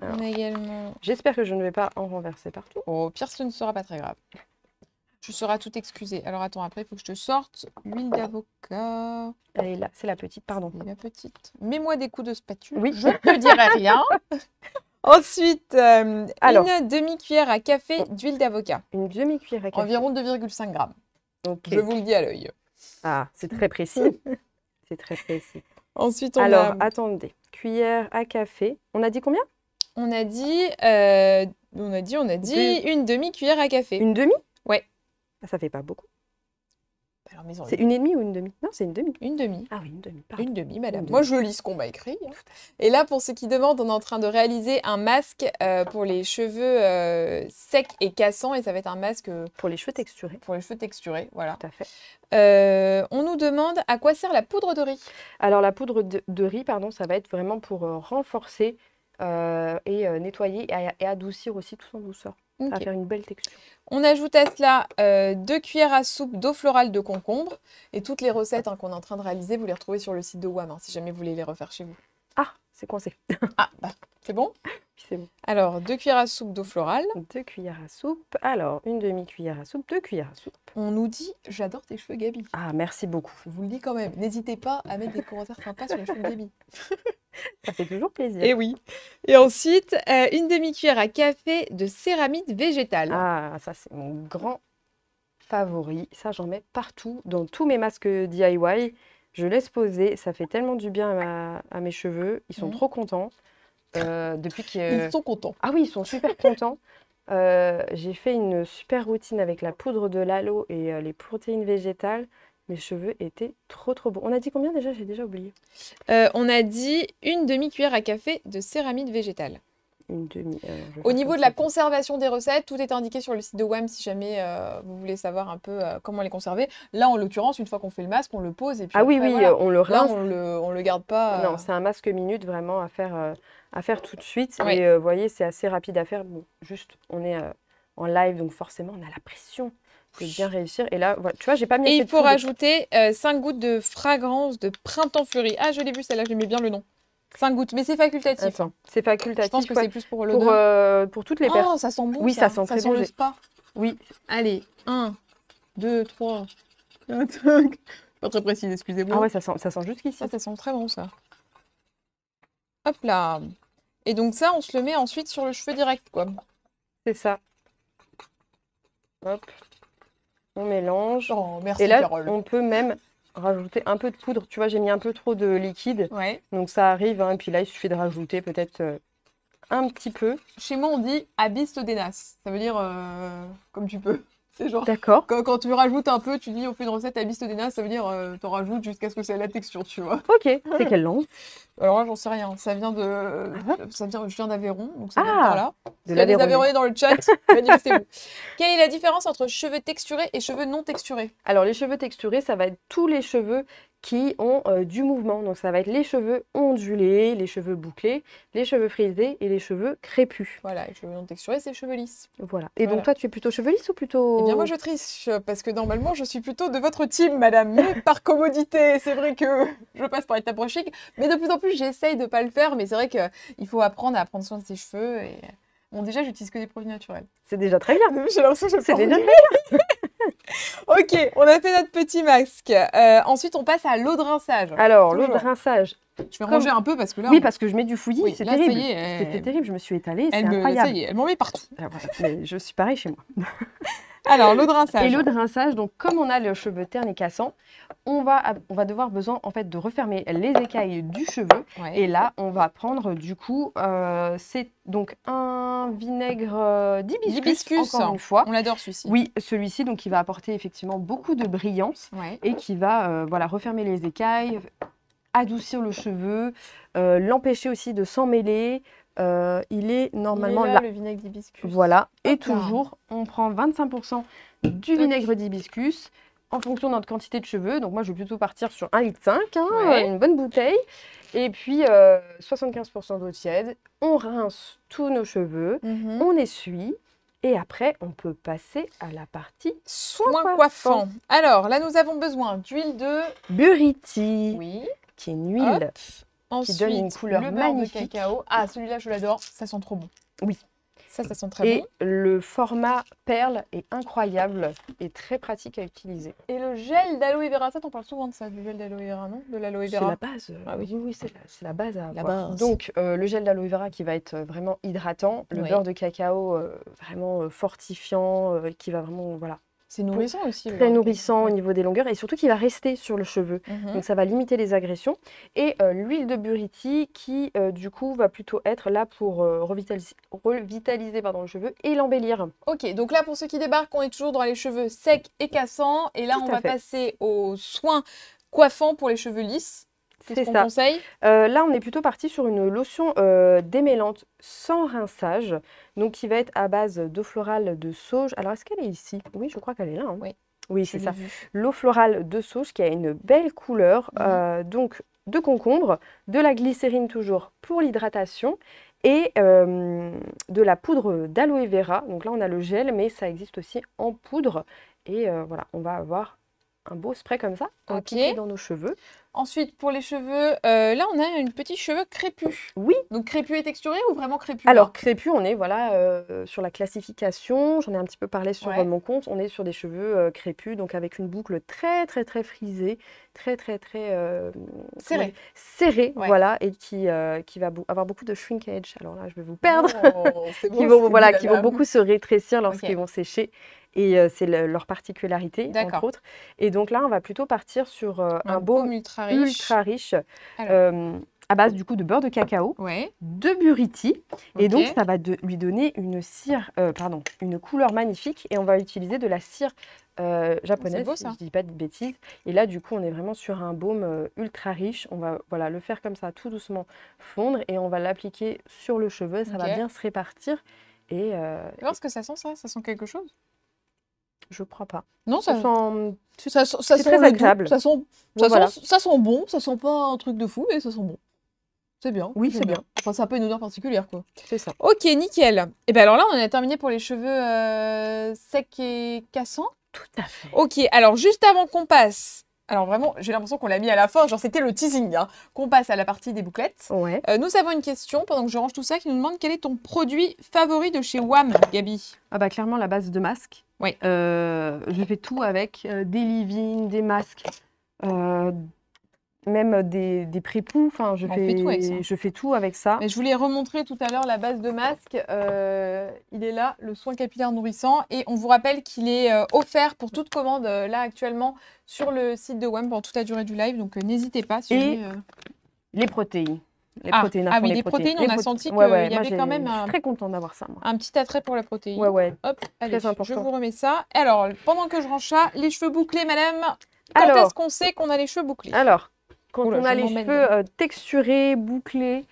Alors. On a également... J'espère que je ne vais pas en renverser partout. Oh, au pire, ce ne sera pas très grave. Tu seras tout excusé. Alors attends, après, il faut que je te sorte l'huile d'avocat. Elle est là, c'est la petite, pardon. Et la petite. Mets-moi des coups de spatule. Oui. Je ne te dirai rien. Ensuite, Alors. une demi-cuillère à café d'huile d'avocat. Une demi-cuillère à café. Environ 2,5 grammes. Ok. Je vous le dis à l'œil. Ah, c'est très précis. C'est très précis. Ensuite, on Alors, a... attendez. Cuillère à café. On a dit combien? On a dit une demi-cuillère à café. Une demi? Ouais. Ah, ça fait pas beaucoup. Alors, mais C'est une et demie ou une demi? Non, c'est une demi. une demi. Ah oui, une demi, pardon. Une demi, madame. Une Moi, demi. je lis ce qu'on m'a écrit. Hein. Et là, pour ceux qui demandent, on est en train de réaliser un masque pour les cheveux secs et cassants. Et ça va être un masque Pour les cheveux texturés. pour les cheveux texturés. Voilà. Tout à fait. On nous demande à quoi sert la poudre de riz. Alors, la poudre de riz, pardon, ça va être vraiment pour renforcer et nettoyer et adoucir aussi tout en douceur. Ça va Ok. faire une belle texture. On ajoute à cela 2 cuillères à soupe d'eau florale de concombre. Et toutes les recettes qu'on est en train de réaliser, vous les retrouvez sur le site de WAM, si jamais vous voulez les refaire chez vous. Ah, c'est coincé. Ah, bah, c'est bon. Puis c'est bon. Alors, 2 cuillères à soupe d'eau florale. 2 cuillères à soupe. Alors, une demi-cuillère à soupe, 2 cuillères à soupe. On nous dit « J'adore tes cheveux, Gabi ». Ah, merci beaucoup. Je vous le dis quand même, n'hésitez pas à mettre des commentaires sympas sur les cheveux de Gabi. Ça fait toujours plaisir. Et oui. Et ensuite, une demi-cuillère à café de céramide végétale. Ah, ça, c'est mon grand favori. Ça, j'en mets partout, dans tous mes masques DIY. Je laisse poser. Ça fait tellement du bien à mes cheveux. Ils sont Mhm. trop contents. Depuis que... Ils sont contents. Ah oui, ils sont super contents. J'ai fait une super routine avec la poudre de l'aloe et les protéines végétales. Mes cheveux étaient trop beaux. On a dit combien déjà? J'ai déjà oublié. On a dit une demi-cuillère à café de céramide végétale. Une demi. Je vais Au faire niveau comme de la ça. conservation des recettes, tout est indiqué sur le site de WAM si jamais vous voulez savoir un peu comment les conserver. Là, en l'occurrence, une fois qu'on fait le masque, on le pose et puis Ah oui, après, oui, voilà. on le Là, rince. on le garde pas. Non, c'est un masque minute vraiment à faire tout de suite. Ouais. Et vous voyez, c'est assez rapide à faire. Bon, juste, on est en live, donc forcément, on a la pression de bien réussir. Et là, voilà, tu vois, j'ai pas mis Et assez il de faut poudre. rajouter 5 gouttes de fragrance de printemps fleuri. Ah, je l'ai vu celle-là, j'aimais bien le nom. 5 gouttes, mais c'est facultatif. Attends, c'est Je facultatif. pense que ouais. c'est plus pour l'odeur. Pour toutes les personnes. Oh, ça sent bon. Oui, ça sent très sent bon, le j'ai- spa. Oui, Allez, 1, 2, 3, 4, 5. Pas très précise, excusez-moi. ah ouais, ça sent jusqu'ici. Ça sent très bon, ça. Hop là. Et donc ça, on se le met ensuite sur le cheveu direct, quoi. C'est ça. Hop, on mélange. Oh, merci, Et là, Carole. on peut même rajouter un peu de poudre. Tu vois, j'ai mis un peu trop de liquide. Ouais. Donc ça arrive, hein. Et puis là, il suffit de rajouter peut-être un petit peu. Chez moi, on dit abiste des nasses. Ça veut dire comme tu peux. C'est genre, D'accord. quand tu rajoutes un peu, tu dis on fait une recette abiste des nasses, ça veut dire t'en rajoutes jusqu'à ce que c'est la texture, tu vois. Ok, c'est quelle langue? Alors là, j'en sais rien. Ça vient de. Je viens d'Aveyron, donc ça vient Ah, par là. de Il y a des l'Aveyron. Aveyronnais dans le chat, manifestez-vous. Quelle est la différence entre cheveux texturés et cheveux non texturés? Alors, les cheveux texturés, ça va être tous les cheveux qui ont du mouvement. Donc ça va être les cheveux ondulés, les cheveux bouclés, les cheveux frisés et les cheveux crépus. Voilà, les cheveux non texturés, c'est cheveux lisses. Voilà. Et Voilà. donc toi, tu es plutôt cheveux lisses ou plutôt... Eh bien, moi, je triche parce que normalement, je suis plutôt de votre team, madame. Mais par commodité, c'est vrai que je passe par l'étape chic. Mais de plus en plus, j'essaye de ne pas le faire. Mais c'est vrai qu'il faut apprendre à prendre soin de ses cheveux. Et... Bon, déjà, j'utilise que des produits naturels. C'est déjà très bien. J'ai l'impression que je le C'est porte déjà mieux. très bien. Ok, on a fait notre petit masque. Ensuite, on passe à l'eau de rinçage. Alors, l'eau de Toujours. parce Je vais ranger un peu parce que là, Oui, parce que je mets du fouillis, Oui, c'est là, ça y terrible. est, C'était terrible, je me suis étalée, c'est ça incroyable. y est, elle m'en met partout. Ah, voilà. Mais je suis pareil chez moi. Alors, l'eau de rinçage. Et l'eau de rinçage, donc comme on a le cheveu terne et cassant, on va devoir besoin en fait de refermer les écailles du cheveu. Ouais. Et là, on va prendre du coup, c'est donc un vinaigre d'hibiscus, encore une fois. On l'adore celui-ci. Oui, celui-ci, donc il va apporter effectivement beaucoup de brillance Ouais. et qui va voilà, refermer les écailles, adoucir le cheveu, l'empêcher aussi de s'emmêler. Il est normalement Il est là. le vinaigre d'hibiscus. Voilà, et Hop là. toujours, on prend 25% du vinaigre d'hibiscus en fonction de notre quantité de cheveux. Donc moi, je vais plutôt partir sur 1,5 litre, hein, Ouais. une bonne bouteille. Et puis 75% d'eau tiède. On rince tous nos cheveux, Mhm. on essuie. Et après, on peut passer à la partie Soin coiffant. coiffant. Alors, là, nous avons besoin d'huile de... Buriti, Oui. qui est une huile. Ensuite, donne une couleur le beurre magnifique. de cacao. Ah, celui-là, je l'adore. Ça sent trop bon. Oui. Ça sent très Et bon. le format perle est incroyable et très pratique à utiliser. Et le gel d'aloe vera, ça, t'en parles souvent de ça, du gel d'aloe vera, non? De l'aloe C'est vera. la base. Ah oui. Oui, c'est la base à La avoir. base. Donc, le gel d'aloe vera qui va être vraiment hydratant, le Oui. beurre de cacao vraiment fortifiant, qui va vraiment, voilà, C'est nourrissant aussi. le très beurre de nourrissant au cacao. niveau des longueurs et surtout qui va rester sur le cheveu. Mhm. Donc, ça va limiter les agressions. Et l'huile de buriti qui, du coup, va plutôt être là pour revitaliser pardon, le cheveu et l'embellir. Ok, donc là, pour ceux qui débarquent, on est toujours dans les cheveux secs et cassants. Et là, Tout on à va fait. passer aux soins coiffants pour les cheveux lisses. Qu'est-ce C'est qu'on ça. conseille? Là, on est plutôt parti sur une lotion démêlante sans rinçage, donc qui va être à base d'eau florale de sauge. Alors, est-ce qu'elle est ici? Oui, je crois qu'elle est là, hein. Oui. Oui, Je c'est l'ai ça. vu. L'eau florale de sauge qui a une belle couleur, donc de concombre, de la glycérine toujours pour l'hydratation et de la poudre d'aloe vera. Donc là, on a le gel, mais ça existe aussi en poudre. Et voilà, on va avoir un beau spray comme ça, à Ok. appliquer dans nos cheveux. Ensuite, pour les cheveux, là, on a un petit cheveu crépus. Oui. Donc, crépus et texturé ou vraiment crépus? Alors, crépus, on est voilà, sur la classification. J'en ai un petit peu parlé sur Ouais. mon compte. On est sur des cheveux crépus, donc avec une boucle très, très, très frisée, très, très, très Serré. serrée, Ouais. voilà, et qui va avoir beaucoup de shrinkage. Alors là, je vais vous perdre. Oh, c'est bon, Qui vont, c'est voilà, dit, qui vont madame. beaucoup se rétrécir lorsqu'ils Ok. vont sécher. Et c'est leur particularité, D'accord. entre autres. Et donc là, on va plutôt partir sur un baume baume ultra riche. ultra riche, Alors. à base du coup de beurre de cacao, Ouais. de buriti. Et Ok. donc, ça va lui donner une cire, une couleur magnifique. Et on va utiliser de la cire japonaise, beau, si ça. je dis pas de bêtises. Et là, du coup, on est vraiment sur un baume ultra riche. On va voilà, le faire comme ça, tout doucement fondre. Et on va l'appliquer sur le cheveu. Ça va Ok. bien se répartir. Et Tu vas voir ce que ça sent, ça? Ça sent quelque chose? je crois pas. Non, Ça ça, sent... ça c'est sent très le goût. agréable. Ça sent Voilà. ça sent bon. Ça sent pas un truc de fou, mais ça sent bon. C'est bien. Oui, c'est c'est bien. bien. Enfin, ça n'a pas une odeur particulière, quoi. C'est ça. Ok, nickel. Et bien alors là, on a terminé pour les cheveux secs et cassants. Tout à fait. Ok, alors juste avant qu'on passe, alors vraiment, j'ai l'impression qu'on l'a mis à la fin, genre c'était le teasing, hein, qu'on passe à la partie des bouclettes. Ouais. Nous avons une question, pendant que je range tout ça, qui nous demande quel est ton produit favori de chez WAM, Gabi? Ah bah clairement la base de masque. Oui. Je fais tout avec des leave-in, des masques, même des pré-poux. Enfin, On fait tout avec ça. je fais tout avec ça. Mais je voulais remontrer tout à l'heure la base de masque. Il est là, le soin capillaire nourrissant. Et on vous rappelle qu'il est offert pour toute commande là actuellement sur le site de WAM pendant toute la durée du live. Donc n'hésitez pas. Si Et jamais, Les protéines. Les Ah, protéines, à ah fond, oui, les les protéines, on a Les senti ouais, qu'il ouais, y moi, avait quand même je suis un très contente d'avoir ça, moi. petit attrait pour la protéine. Ouais, ouais. Hop, allez, je important. vous remets ça. Et alors, pendant que je range ça, les cheveux bouclés, madame. Quand Alors. est-ce qu'on sait qu'on a les cheveux bouclés? Alors, quand Oula, on a je les m'emmène, cheveux texturés, bouclés,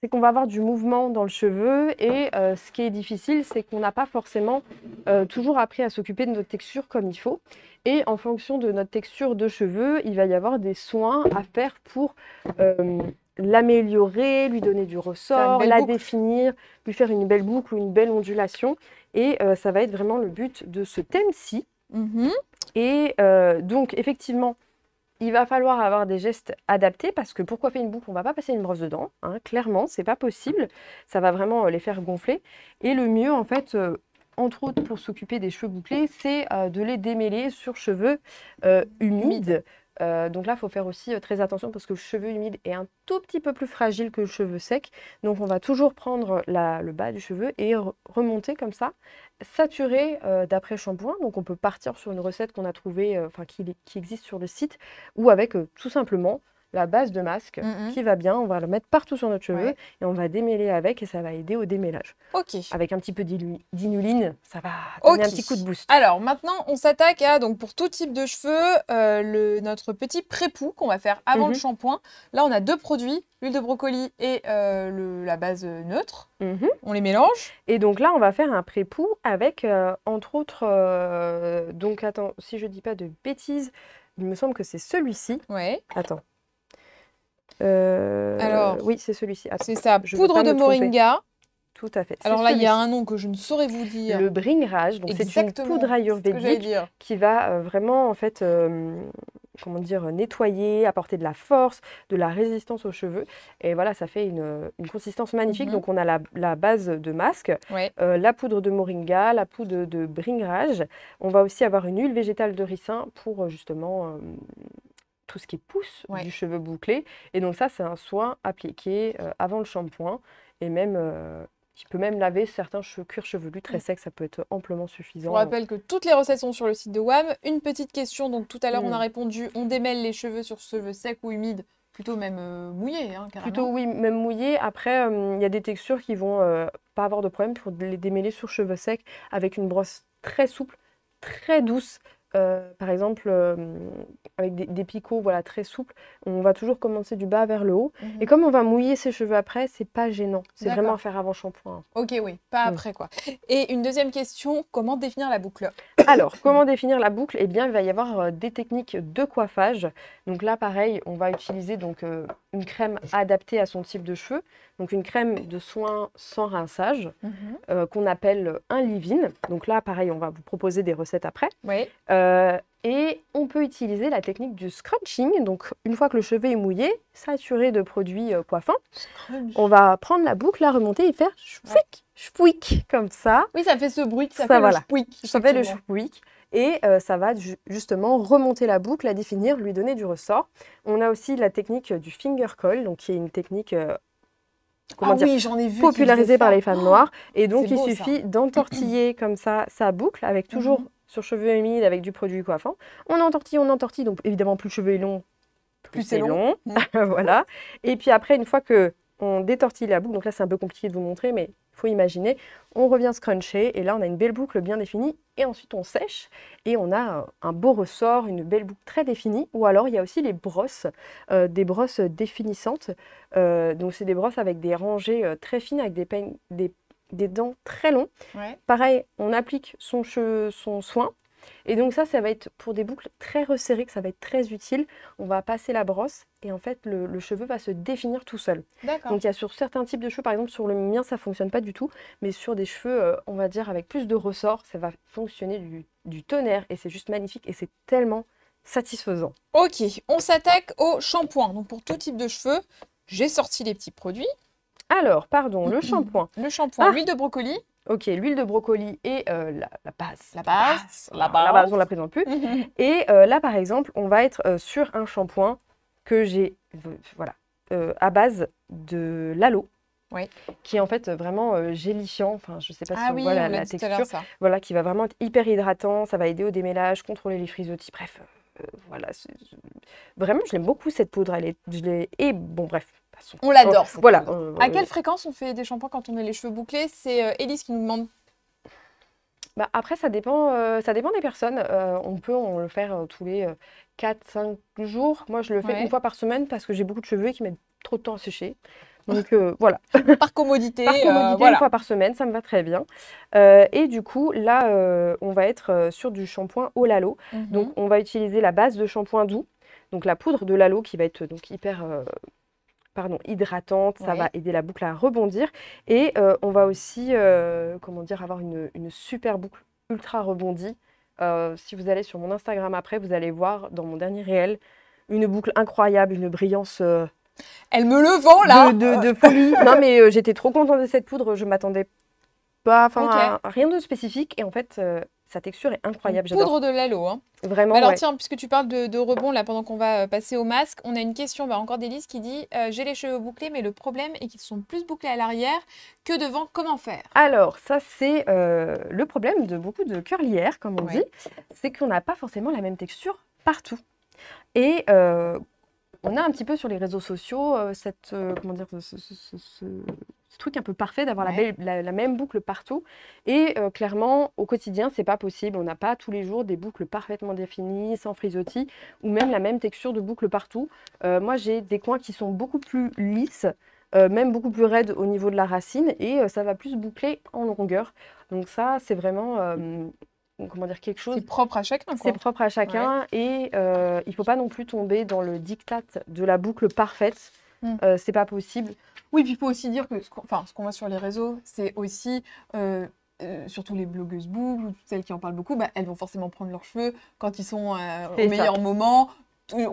c'est qu'on va avoir du mouvement dans le cheveu et ce qui est difficile, c'est qu'on n'a pas forcément toujours appris à s'occuper de notre texture comme il faut. Et en fonction de notre texture de cheveux, il va y avoir des soins à faire pour l'améliorer, lui donner du ressort, la définir, lui faire une belle boucle ou une belle ondulation. Et ça va être vraiment le but de ce thème-ci. Et donc, effectivement, il va falloir avoir des gestes adaptés parce que pour coiffer une boucle, on ne va pas passer une brosse dedans. Hein, clairement, c'est pas possible. Ça va vraiment les faire gonfler. Et le mieux, en fait, entre autres pour s'occuper des cheveux bouclés, c'est de les démêler sur cheveux humides. Donc là, il faut faire aussi très attention parce que le cheveu humide est un tout petit peu plus fragile que le cheveu sec. Donc on va toujours prendre le bas du cheveu et remonter comme ça, saturer d'après-shampoing. Donc on peut partir sur une recette qu'on a trouvée, qui existe sur le site, ou avec tout simplement la base de masque qui va bien. On va le mettre partout sur notre cheveu et on va démêler avec et ça va aider au démêlage. Avec un petit peu d'inuline, ça va donner un petit coup de boost. Alors maintenant, on s'attaque à, donc pour tout type de cheveux, notre petit pré-poux qu'on va faire avant le shampoing. Là, on a 2 produits, l'huile de brocoli et la base neutre. On les mélange. Et donc là, on va faire un pré-poux avec, entre autres, donc attends, si je dis pas de bêtises, il me semble que c'est celui-ci. Attends. Alors, oui, c'est celui-ci. C'est ça, poudre de moringa. Tout à fait. Alors là, il y a un nom que je ne saurais vous dire. Le bringrage. Donc c'est une poudre ayurvédique qui va vraiment, en fait, comment dire, nettoyer, apporter de la force, de la résistance aux cheveux. Et voilà, ça fait une consistance magnifique. Donc on a la base de masque, la poudre de moringa, la poudre de bringrage. On va aussi avoir une huile végétale de ricin pour justement tout ce qui est pousse du cheveu bouclé. Et donc ça, c'est un soin appliqué avant le shampoing. Et même, tu peux même laver certains cuirs chevelus très secs, ça peut être amplement suffisant. Je vous rappelle que toutes les recettes sont sur le site de WAM. Une petite question, donc tout à l'heure on a répondu, on démêle les cheveux sur cheveux secs ou humides, plutôt même mouillés, hein, carrément. Plutôt oui, même mouillés. Après, il y a des textures qui vont pas avoir de problème pour les démêler sur cheveux secs avec une brosse très souple, très douce. Par exemple, avec des picots voilà, très souples, on va toujours commencer du bas vers le haut. Et comme on va mouiller ses cheveux après, c'est pas gênant. C'est vraiment à faire avant shampoing. Ok, oui, pas après quoi. Et une deuxième question, comment définir la boucle? Alors, comment définir la boucle? Eh bien, il va y avoir des techniques de coiffage. Donc là, pareil, on va utiliser donc, une crème adaptée à son type de cheveux. Donc une crème de soin sans rinçage, qu'on appelle un leave-in. Donc là, pareil, on va vous proposer des recettes après. Et on peut utiliser la technique du scrunching. Donc une fois que le cheveu est mouillé, saturé de produits coiffants, on va prendre la boucle, la remonter et faire chouic, chouic, comme ça. Oui, ça fait ce bruit, ça fait le chouic. Ça fait le chouic. Et ça va justement remonter la boucle, la définir, lui donner du ressort. On a aussi la technique du finger curl, donc qui est une technique j'en ai vu popularisée par les femmes noires. Et donc il suffit d'entortiller comme ça sa boucle, avec toujours sur cheveux humides, avec du produit coiffant. On entortille, donc évidemment plus le cheveu est long, plus c'est long. Voilà. Et puis après, une fois que on détortille la boucle, donc là c'est un peu compliqué de vous montrer, mais il faut imaginer, on revient scruncher et là on a une belle boucle bien définie et ensuite on sèche et on a un beau ressort, une belle boucle très définie. Ou alors il y a aussi les brosses, des brosses définissantes, donc c'est des brosses avec des rangées très fines, avec des dents très longs. Pareil, on applique son soin. Et donc ça va être pour des boucles très resserrées, que ça va être très utile. On va passer la brosse et en fait le cheveu va se définir tout seul. Donc il y a sur certains types de cheveux, par exemple sur le mien ça fonctionne pas du tout, mais sur des cheveux on va dire avec plus de ressort, ça va fonctionner du tonnerre et c'est juste magnifique et c'est tellement satisfaisant. Ok, on s'attaque au shampoing. Donc pour tout type de cheveux, j'ai sorti les petits produits. Alors, pardon, le shampoing. Le shampoing, l'huile de brocoli. Ok, l'huile de brocoli et la base. La base, on ne la présente plus. Et là, par exemple, on va être sur un shampoing que j'ai à base de l'aloe. Qui est en fait vraiment gélifiant, enfin je sais pas si on voit la texture, voilà, qui va vraiment être hyper hydratant, ça va aider au démêlage, contrôler les frisottis, bref, voilà, vraiment je l'aime beaucoup cette poudre, et bon bref. On l'adore. Voilà. À quelle fréquence on fait des shampoings quand on a les cheveux bouclés? C'est Élise qui nous demande. Bah, après, ça dépend des personnes. On peut le faire tous les 4-5 jours. Moi, je le fais une fois par semaine parce que j'ai beaucoup de cheveux qui mettent trop de temps à sécher. Donc voilà. Par commodité, Par commodité, voilà. une fois par semaine, ça me va très bien. Et du coup, là, on va être sur du shampoing au Lalo. Donc, on va utiliser la base de shampoing doux, donc la poudre de Lalo qui va être donc hyper hydratante, ça va aider la boucle à rebondir. Et on va aussi, comment dire, avoir une super boucle ultra rebondie. Si vous allez sur mon Instagram après, vous allez voir dans mon dernier réel une boucle incroyable, une brillance Elle me le vend là. de folie. Non mais j'étais trop contente de cette poudre, je m'attendais pas, à rien de spécifique. Et en fait, sa texture est incroyable, Une poudre de Lalo, hein. Vraiment, alors tiens, puisque tu parles de rebond, là, pendant qu'on va passer au masque, on a une question, encore d'Élise qui dit « J'ai les cheveux bouclés, mais le problème est qu'ils sont plus bouclés à l'arrière que devant. Comment faire ?» Alors, ça, c'est le problème de beaucoup de curlières, comme on dit, c'est qu'on n'a pas forcément la même texture partout. Et on a un petit peu sur les réseaux sociaux comment dire, ce truc un peu parfait d'avoir la même boucle partout. Et clairement, au quotidien, c'est pas possible. On n'a pas tous les jours des boucles parfaitement définies, sans frisottis, ou même la même texture de boucle partout. Moi, j'ai des coins qui sont beaucoup plus lisses, même beaucoup plus raides au niveau de la racine, et ça va plus boucler en longueur. Donc ça, c'est vraiment... comment dire, quelque chose... C'est propre à chacun, quoi. C'est propre à chacun, et il ne faut pas non plus tomber dans le diktat de la boucle parfaite. C'est pas possible. Oui, puis il faut aussi dire que ce qu'on voit sur les réseaux, c'est aussi, surtout les blogueuses boucles, ou celles qui en parlent beaucoup, elles vont forcément prendre leurs cheveux quand ils sont au meilleur moment.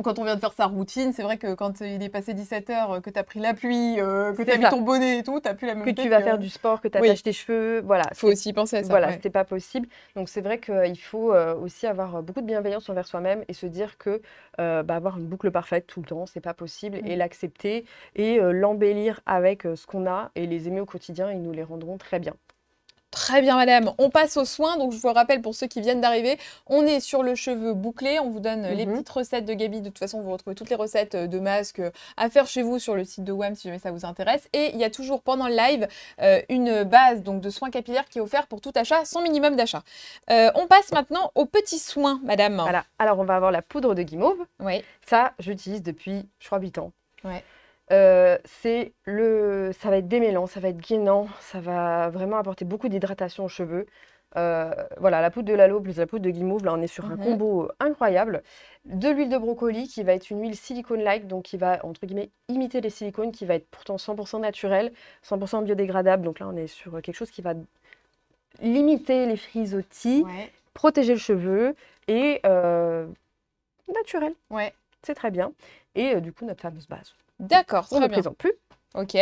Quand on vient de faire sa routine, c'est vrai que quand il est passé 17h, que tu as pris la pluie, que tu as mis ton bonnet et tout, tu n'as plus la même tête. Que tu vas faire du sport, que tu attaches tes cheveux, voilà. Il faut aussi penser à ça. Voilà, c'est pas possible. Donc c'est vrai qu'il faut aussi avoir beaucoup de bienveillance envers soi-même et se dire que avoir une boucle parfaite tout le temps, c'est pas possible, et l'accepter et l'embellir avec ce qu'on a, et les aimer au quotidien, ils nous les rendront très bien. Très bien, madame. On passe aux soins. Donc, je vous rappelle, pour ceux qui viennent d'arriver, on est sur le cheveu bouclé. On vous donne les petites recettes de Gaby. De toute façon, vous retrouvez toutes les recettes de masques à faire chez vous sur le site de WAM si jamais ça vous intéresse. Et il y a toujours, pendant le live, une base donc, de soins capillaires qui est offerte pour tout achat, sans minimum d'achat. On passe maintenant aux petits soins, madame. Voilà. Alors, on va avoir la poudre de guimauve. Oui. Ça, j'utilise depuis, je crois, 8 ans. Ouais. Ça va être démêlant, ça va être gainant, ça va vraiment apporter beaucoup d'hydratation aux cheveux. Voilà, la poudre de Lalo plus la poudre de guimauve, là on est sur un combo incroyable. De l'huile de brocoli qui va être une huile silicone-like, donc qui va entre guillemets imiter les silicones, qui va être pourtant 100% naturel, 100% biodégradable. Donc là on est sur quelque chose qui va limiter les frisottis, protéger le cheveu et naturel. Ouais. C'est très bien. Et du coup notre fameuse base. D'accord, très bien. On ne présente plus. Ok.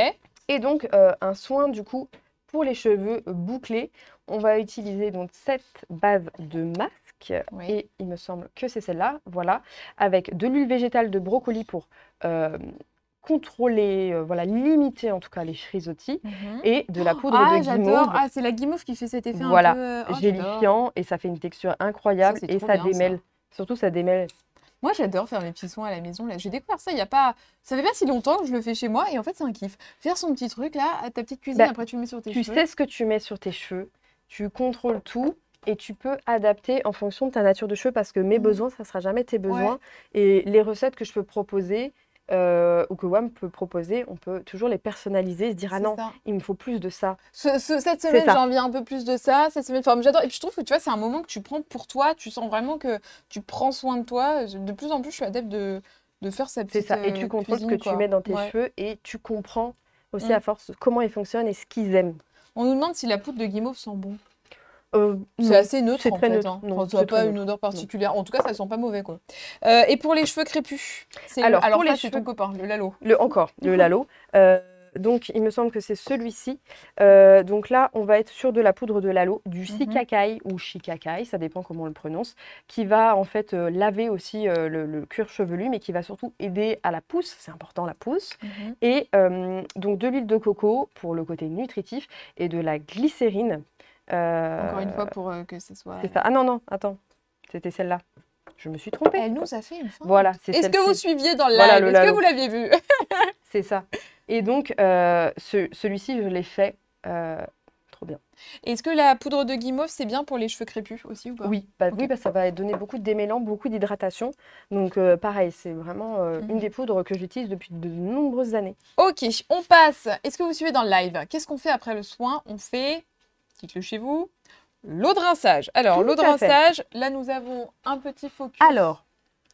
Et donc, un soin, du coup, pour les cheveux bouclés, on va utiliser donc cette base de masque. Et il me semble que c'est celle-là, voilà, avec de l'huile végétale de brocoli pour contrôler, voilà, limiter en tout cas les frisottis, et de la poudre de guimauve. Ah, c'est la guimauve qui fait cet effet voilà, un peu... gélifiant, et ça fait une texture incroyable, et ça démêle. Surtout, ça démêle. Moi, j'adore faire mes petits soins à la maison. J'ai découvert ça il y a pas... Ça fait pas si longtemps que je le fais chez moi. Et en fait, c'est un kiff. Faire son petit truc, là, à ta petite cuisine, après tu le mets sur tes cheveux. Tu sais ce que tu mets sur tes cheveux. Tu contrôles tout. Et tu peux adapter en fonction de ta nature de cheveux. Parce que mes besoins, ça ne sera jamais tes besoins. Et les recettes que je peux proposer... ou que WAM peut proposer, on peut toujours les personnaliser et se dire ah non, il me faut plus de ça. Cette semaine, j'ai envie un peu plus de ça. Cette semaine, j'adore. Et puis je trouve que tu vois, c'est un moment que tu prends pour toi. Tu sens vraiment que tu prends soin de toi. De plus en plus, je suis adepte de faire cette petite C'est ça. Et tu contrôles ce que tu mets dans tes cheveux et tu comprends aussi à force comment ils fonctionnent et ce qu'ils aiment. On nous demande si la poudre de guimauve sent bon. C'est assez neutre, c'est très neutre. Hein. Non, ça n'a pas une odeur particulière. Non. En tout cas, ça sent pas mauvais, quoi. Et pour les cheveux crépus, alors pour les cheveux, ton copain, le Lalo. Le Lalo. Donc, il me semble que c'est celui-ci. Donc là, on va être sur de la poudre de Lalo, du Shikakai ou Shikakai, ça dépend comment on le prononce, qui va en fait laver aussi le cuir chevelu, mais qui va surtout aider à la pousse. C'est important, la pousse. Et donc, de l'huile de coco pour le côté nutritif et de la glycérine. Encore une fois, pour que ce soit... C'est ça. Ah non, non, attends. C'était celle-là. Je me suis trompée. Elle nous a fait une fin. Voilà, c'est Est-ce que vous suiviez dans le live? Est-ce que vous l'aviez vu? trop bien. Est-ce que la poudre de guimauve, c'est bien pour les cheveux crépus aussi ou pas? Oui, ça va donner beaucoup de démêlants, beaucoup d'hydratation. Donc pareil, c'est vraiment une des poudres que j'utilise depuis de nombreuses années. Ok, on passe. Est-ce que vous suivez dans le live? Qu'est-ce qu'on fait après le soin? On fait, dites-le chez vous, l'eau de rinçage. Alors, l'eau de Tout à fait. rinçage, là, nous avons un petit focus. Alors,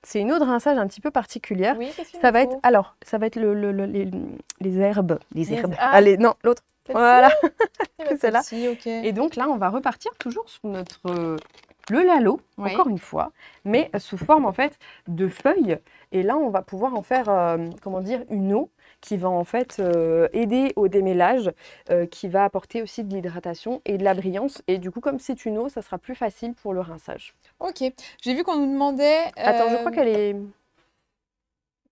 c'est une eau de rinçage un petit peu particulière. Oui, qu'est-ce qu'il Ça nous va faut? être, alors, ça va être les herbes. Les herbes. Ah. Allez, non, l'autre. Celle-ci? Voilà. Eh ben, Celle-là. celle-ci, ok. Et donc là, on va repartir toujours sur notre le lalo, Oui. encore une fois, mais sous forme en fait de feuilles. Et là, on va pouvoir en faire, comment dire, une eau qui va en fait aider au démêlage, qui va apporter aussi de l'hydratation et de la brillance. Et du coup, comme c'est une eau, ça sera plus facile pour le rinçage. Ok, j'ai vu qu'on nous demandait... Attends, je crois qu'elle est...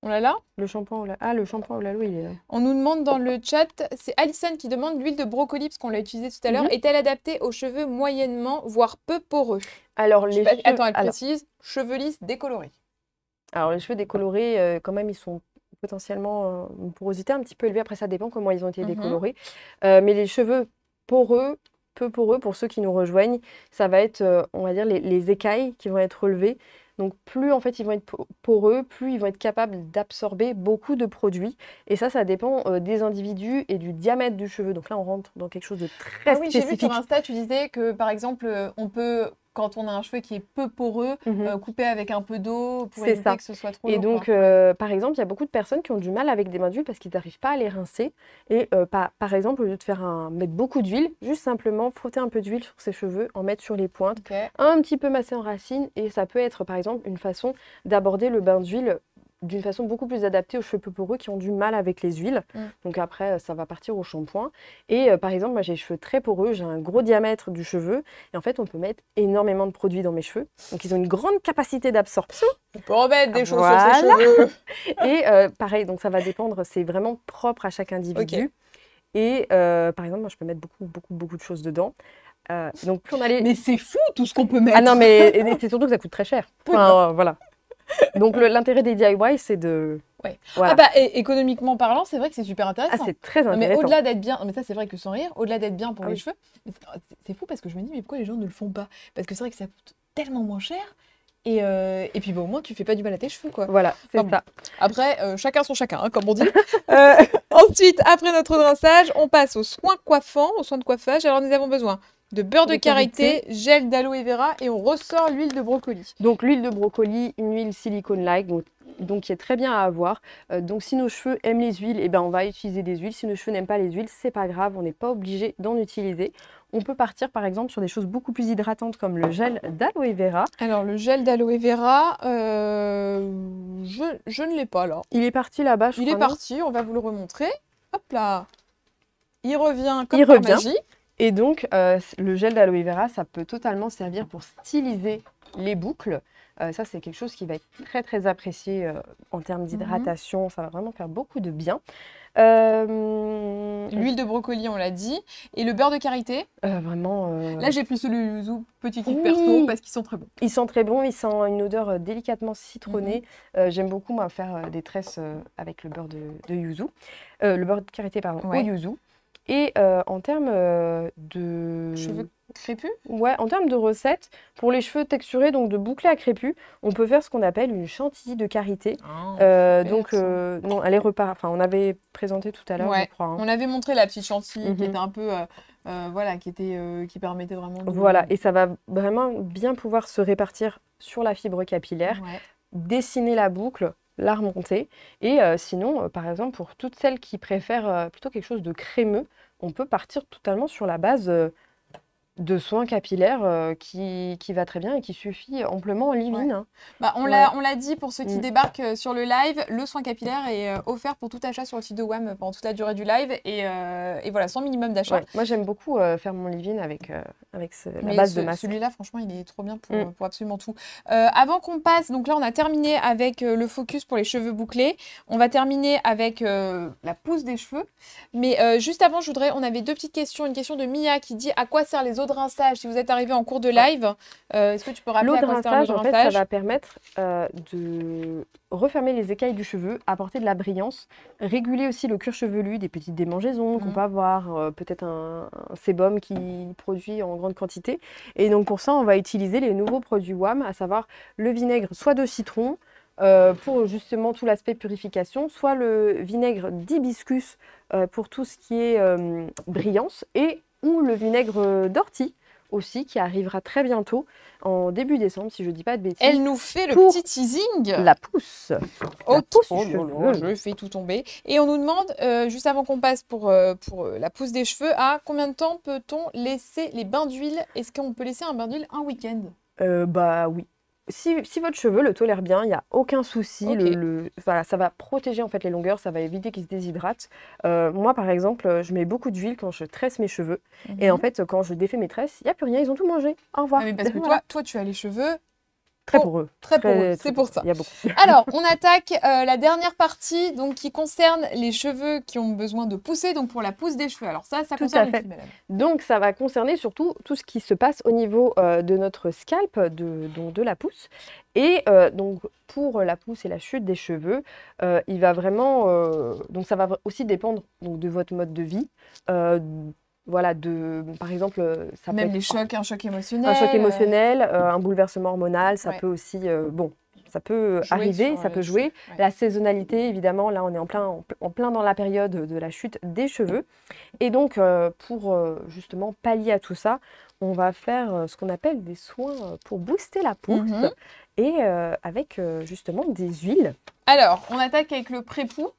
On l'a là? Le shampoing au lalo. Ah, le shampoing au lalo, il est là. On nous demande dans le chat, c'est Alison qui demande l'huile de brocoli, parce qu'on l'a utilisée tout à l'heure, est-elle adaptée aux cheveux moyennement, voire peu poreux? Alors, les cheveux... Attends, elle précise, cheveux lisses décolorés. Alors, les cheveux décolorés, quand même, ils sont potentiellement une porosité un petit peu élevée. Après, ça dépend comment ils ont été décolorés. Mais les cheveux poreux, peu poreux, pour ceux qui nous rejoignent, ça va être, on va dire, les écailles qui vont être relevées. Donc, plus en fait ils vont être poreux, plus ils vont être capables d'absorber beaucoup de produits. Et ça dépend des individus et du diamètre du cheveu. Donc là, on rentre dans quelque chose de très oui, j'ai vu spécifique. sur Insta, tu disais que par exemple, on peut, quand on a un cheveu qui est peu poreux, couper avec un peu d'eau pour C'est éviter ça. que ce soit trop Et lourd, donc, quoi. par exemple, il y a beaucoup de personnes qui ont du mal avec des bains d'huile parce qu'ils n'arrivent pas à les rincer. Et par exemple, au lieu de mettre beaucoup d'huile, juste simplement frotter un peu d'huile sur ses cheveux, en mettre sur les pointes, Ok. un petit peu masser en racines. Et ça peut être, par exemple, une façon d'aborder le bain d'huile d'une façon beaucoup plus adaptée aux cheveux peu poreux qui ont du mal avec les huiles. Donc après, ça va partir au shampoing. Et par exemple, moi j'ai les cheveux très poreux, j'ai un gros diamètre du cheveu. Et en fait, on peut mettre énormément de produits dans mes cheveux. Donc ils ont une grande capacité d'absorption. On peut remettre des choses sur Voilà. ses cheveux. Et pareil, donc ça va dépendre, c'est vraiment propre à chaque individu. Ok. Et par exemple, moi je peux mettre beaucoup de choses dedans. Donc plus on allait... Mais c'est fou tout ce qu'on peut mettre. Ah non, mais c'est surtout que ça coûte très cher. Oui, Enfin, voilà. Donc l'intérêt des DIY, c'est de... Ouais. Voilà. Ah bah, économiquement parlant, c'est vrai que c'est super intéressant. Ah, c'est très Non, mais intéressant. au-delà d'être bien, mais ça c'est vrai que sans rire, au-delà d'être bien pour Ah les oui. cheveux, mais c'est fou parce que je me dis, mais pourquoi les gens ne le font pas? Parce que c'est vrai que ça coûte tellement moins cher. Et puis bah, au moins tu fais pas du mal à tes cheveux quoi. Voilà, c'est Enfin, ça. Après, chacun son chacun, hein, comme on dit. Ensuite, après notre rinçage, on passe aux soins coiffants, aux soins de coiffage. Alors nous avons besoin de beurre de karité, gel d'aloe vera et on ressort l'huile de brocoli. Donc l'huile de brocoli, une huile silicone-like, donc qui est très bien à avoir. Donc si nos cheveux aiment les huiles, eh ben, on va utiliser des huiles. Si nos cheveux n'aiment pas les huiles, c'est pas grave, on n'est pas obligé d'en utiliser. On peut partir par exemple sur des choses beaucoup plus hydratantes comme le gel d'aloe vera. Alors le gel d'aloe vera, je ne l'ai pas là. Il est parti là-bas, je Il crois, est non ? parti, on va vous le remontrer. Hop là. Il revient comme Il par revient. magie. Et donc, le gel d'aloe vera, ça peut totalement servir pour styliser les boucles. Ça, c'est quelque chose qui va être très, très apprécié en termes d'hydratation. Ça va vraiment faire beaucoup de bien. L'huile de brocoli, on l'a dit. Et le beurre de karité. Vraiment... Là, j'ai plus celui yuzu, petit kiff Oui. perso, parce qu'ils sont très bons. Ils sont très bons, ils sentent une odeur délicatement citronnée. J'aime beaucoup, moi, faire des tresses avec le beurre de yuzu. Le beurre de karité, pardon, Ouais. au yuzu. Et en termes de... Cheveux crépus. Ouais, en termes de recettes, pour les cheveux texturés, donc de bouclés à crépus, on peut faire ce qu'on appelle une chantilly de karité. Donc, non, elle est repart. Enfin, on avait présenté tout à l'heure, Ouais. je crois. Hein. On avait montré la petite chantilly qui Mhm. était un peu, voilà, qui permettait vraiment de... Voilà, et ça va vraiment bien pouvoir se répartir sur la fibre capillaire, Ouais. dessiner la boucle, la remonter. Et sinon, par exemple, pour toutes celles qui préfèrent plutôt quelque chose de crémeux, on peut partir totalement sur la base de soins capillaires qui va très bien et qui suffit amplement en leave-in. Hein. Bah, on l'a dit pour ceux qui débarquent sur le live, le soin capillaire est offert pour tout achat sur le site de WAM pendant toute la durée du live et voilà, sans minimum d'achat. Ouais, moi, j'aime beaucoup faire mon leave-in avec la base de masque. Celui-là, franchement, il est trop bien pour absolument tout. Avant qu'on passe, donc là, on a terminé avec le focus pour les cheveux bouclés. On va terminer avec la pousse des cheveux. Mais juste avant, on avait deux petites questions. Une question de Mia qui dit à quoi servent les eaux de de rinçage. Si vous êtes arrivé en cours de live, est-ce que tu peux rappeler L'eau à de quoi sert l'eau rinçage, de en fait, ça rinçage? va permettre de refermer les écailles du cheveu, apporter de la brillance, réguler aussi le cuir chevelu, des petites démangeaisons qu'on peut avoir, peut-être un sébum qui produit en grande quantité. Et donc pour ça, on va utiliser les nouveaux produits WAM, à savoir le vinaigre soit de citron, pour justement tout l'aspect purification, soit le vinaigre d'hibiscus pour tout ce qui est brillance, ou le vinaigre d'ortie aussi, qui arrivera très bientôt, en début décembre, si je ne dis pas de bêtises. Elle nous fait le pour petit teasing. la pousse. La Ok. pousse Oh du là là, cheveu. je fais tout tomber. Et on nous demande, juste avant qu'on passe pour la pousse des cheveux, à combien de temps peut-on laisser les bains d'huile? Est-ce qu'on peut laisser un bain d'huile un week-end? Bah oui. Si votre cheveu le tolère bien, il n'y a aucun souci. Ok. Voilà, ça va protéger en fait les longueurs, ça va éviter qu'ils se déshydratent. Moi, par exemple, je mets beaucoup d'huile quand je tresse mes cheveux. Et en fait, quand je défais mes tresses, il n'y a plus rien, ils ont tout mangé. Au revoir. Ah oui, parce que Voilà. toi, tu as les cheveux Très poreux. très poreux, c'est pour ça. Il y a beaucoup. Alors, on attaque la dernière partie donc, qui concerne les cheveux qui ont besoin de pousser, donc pour la pousse des cheveux. Alors ça Tout concerne à fait. qui, madame? Donc, ça va concerner surtout tout ce qui se passe au niveau de notre scalp, de la pousse. Et donc, pour la pousse et la chute des cheveux, il va vraiment... donc, ça va aussi dépendre donc, de votre mode de vie. Voilà, par exemple, ça peut Même être les chocs, un choc émotionnel. un choc émotionnel, un bouleversement hormonal, ça Ouais. peut aussi... bon, ça peut Jouer arriver, sur, ça peut les jouer. cheveux, ouais. La saisonnalité, évidemment, là, on est en plein dans la période de la chute des cheveux. Et donc, pour justement pallier à tout ça, on va faire ce qu'on appelle des soins pour booster la pousse Mhm. et avec justement des huiles. Alors, on attaque avec le pré-poux.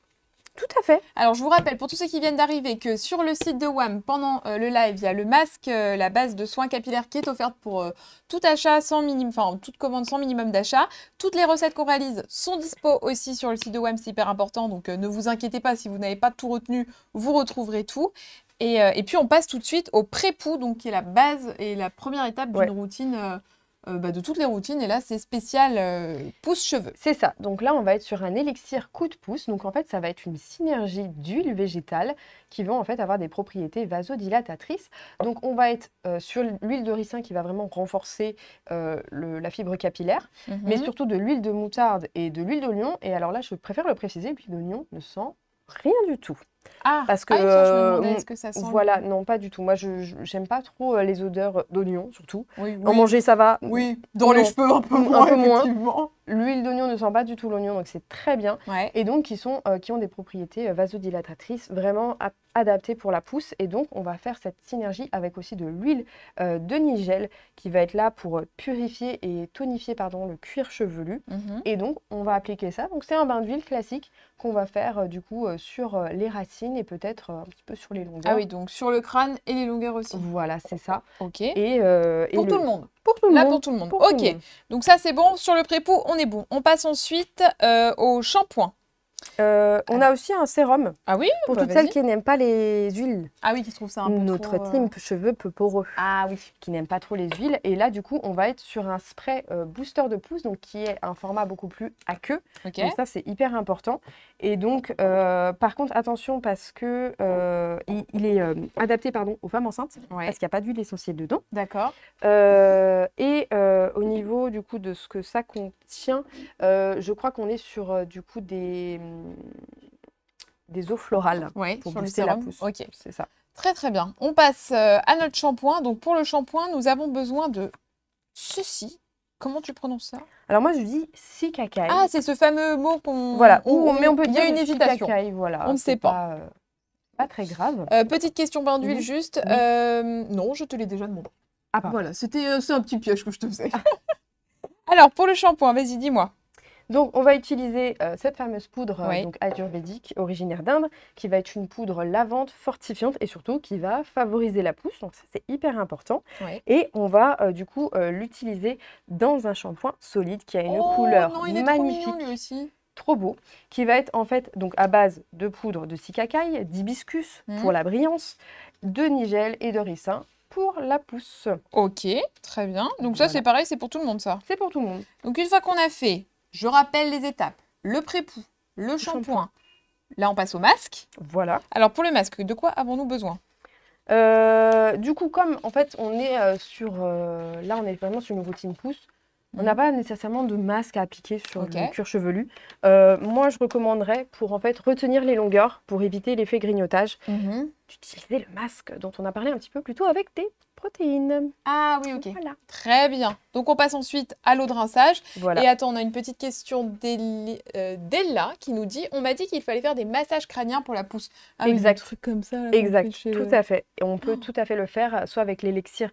Tout à fait. Alors, je vous rappelle, pour tous ceux qui viennent d'arriver, que sur le site de WAM, pendant le live, il y a le masque, la base de soins capillaires qui est offerte pour tout achat, toute commande sans minimum d'achat. Toutes les recettes qu'on réalise sont dispo aussi sur le site de WAM, c'est hyper important. Donc, ne vous inquiétez pas, si vous n'avez pas tout retenu, vous retrouverez tout. Et puis, on passe tout de suite au pré-poux, donc qui est la base et la première étape d'une routine, de toutes les routines. Et là, c'est spécial pousse-cheveux. C'est ça. Donc là, on va être sur un élixir coup de pouce. Donc en fait, ça va être une synergie d'huiles végétales qui vont en fait avoir des propriétés vasodilatatrices. Donc on va être sur l'huile de ricin qui va vraiment renforcer la fibre capillaire, mais surtout de l'huile de moutarde et de l'huile d'oignon. Et alors là, je préfère le préciser, l'huile d'oignon ne sent rien du tout. Ah, Parce que, ça, je me demandais, est-ce que ça sent voilà, non, pas du tout. Moi, je j'aime pas trop les odeurs d'oignon, surtout. Oui, En manger, ça va. Oui, dans les Non. cheveux, un peu Un moins, peu moins. effectivement. L'huile d'oignon ne sent pas du tout l'oignon, donc c'est très bien. Ouais. Et donc, qui ont des propriétés vasodilatatrices vraiment adaptées pour la pousse. Et donc, on va faire cette synergie avec aussi de l'huile de nigel qui va être là pour purifier et tonifier le cuir chevelu. Mhm. Et donc, on va appliquer ça. Donc, c'est un bain d'huile classique qu'on va faire du coup sur les racines et peut-être un petit peu sur les longueurs. Ah oui, donc sur le crâne et les longueurs aussi. Voilà, c'est ça. Ok. Et Pour tout le monde. Pour tout le Là, monde. pour tout le monde. Pour tout Ok. le monde. Donc ça, c'est bon. Sur le pré-poux, on est bon. On passe ensuite au shampoing. On a aussi un sérum Ah oui, pour bah, toutes celles vas-y. qui n'aiment pas les huiles. Ah oui, qui trouve ça un peu Notre trop... team cheveux peu poreux, Ah oui. qui n'aime pas trop les huiles. Et là, du coup, on va être sur un spray booster de pousse, donc qui est un format beaucoup plus aqueux. Ok. Donc ça, c'est hyper important. Et donc, par contre, attention parce que il est adapté aux femmes enceintes, Ouais. parce qu'il n'y a pas d'huile essentielle dedans. D'accord. Et au niveau du coup de ce que ça contient, je crois qu'on est sur du coup des eaux florales Ouais, pour sur le booster la sérum. pousse. Ok. C'est ça. Très très bien. On passe à notre shampoing. Donc pour le shampoing, nous avons besoin de ceci. Comment tu prononces ça? Alors moi je dis sikakai. Ah, c'est ce fameux mot qu'on... Voilà, mais on peut il y a dire une hésitation. sikakai, voilà. On ne sait C'est pas. pas très grave. Petite question bain d'huile Mhm. juste. Oui. Non, je te l'ai déjà demandé. Ah, pardon. Voilà, c'est un petit piège que je te faisais. Alors, pour le shampoing, vas-y, dis-moi. Donc on va utiliser cette fameuse poudre Oui. donc ayurvédique originaire d'Inde, qui va être une poudre lavante, fortifiante et surtout qui va favoriser la pousse. Donc ça c'est hyper important. Ouais. Et on va du coup l'utiliser dans un shampoing solide qui a une Oh couleur non, il est trop magnifique. mignon lui aussi. Trop beau, qui va être en fait donc à base de poudre de sikakai, d'hibiscus pour la brillance, de nigel et de ricin pour la pousse. Ok, très bien. Donc ça, Voilà. c'est pareil, c'est pour tout le monde, ça. C'est pour tout le monde. Donc une fois qu'on a fait, je rappelle les étapes. Le pré-poux, le shampoing. Là, on passe au masque. Voilà. Alors, pour le masque, de quoi avons-nous besoin? Du coup, comme en fait, on est là, on est vraiment sur une routine pouce. On n'a Mhm. pas nécessairement de masque à appliquer sur Ok. le cuir chevelu. Moi, je recommanderais pour en fait retenir les longueurs, pour éviter l'effet grignotage, Mhm. d'utiliser le masque dont on a parlé un petit peu plus tôt avec des protéines. Ah oui, ok. Voilà. Très bien. Donc on passe ensuite à l'eau de rinçage. Voilà. Et attends, on a une petite question d'Ella qui nous dit, on m'a dit qu'il fallait faire des massages crâniens pour la pousse. Ah oui, des Exact. trucs comme ça là, qu'on fait Exact, chez tout le- à fait. Et on peut tout à fait le faire, soit avec l'élixir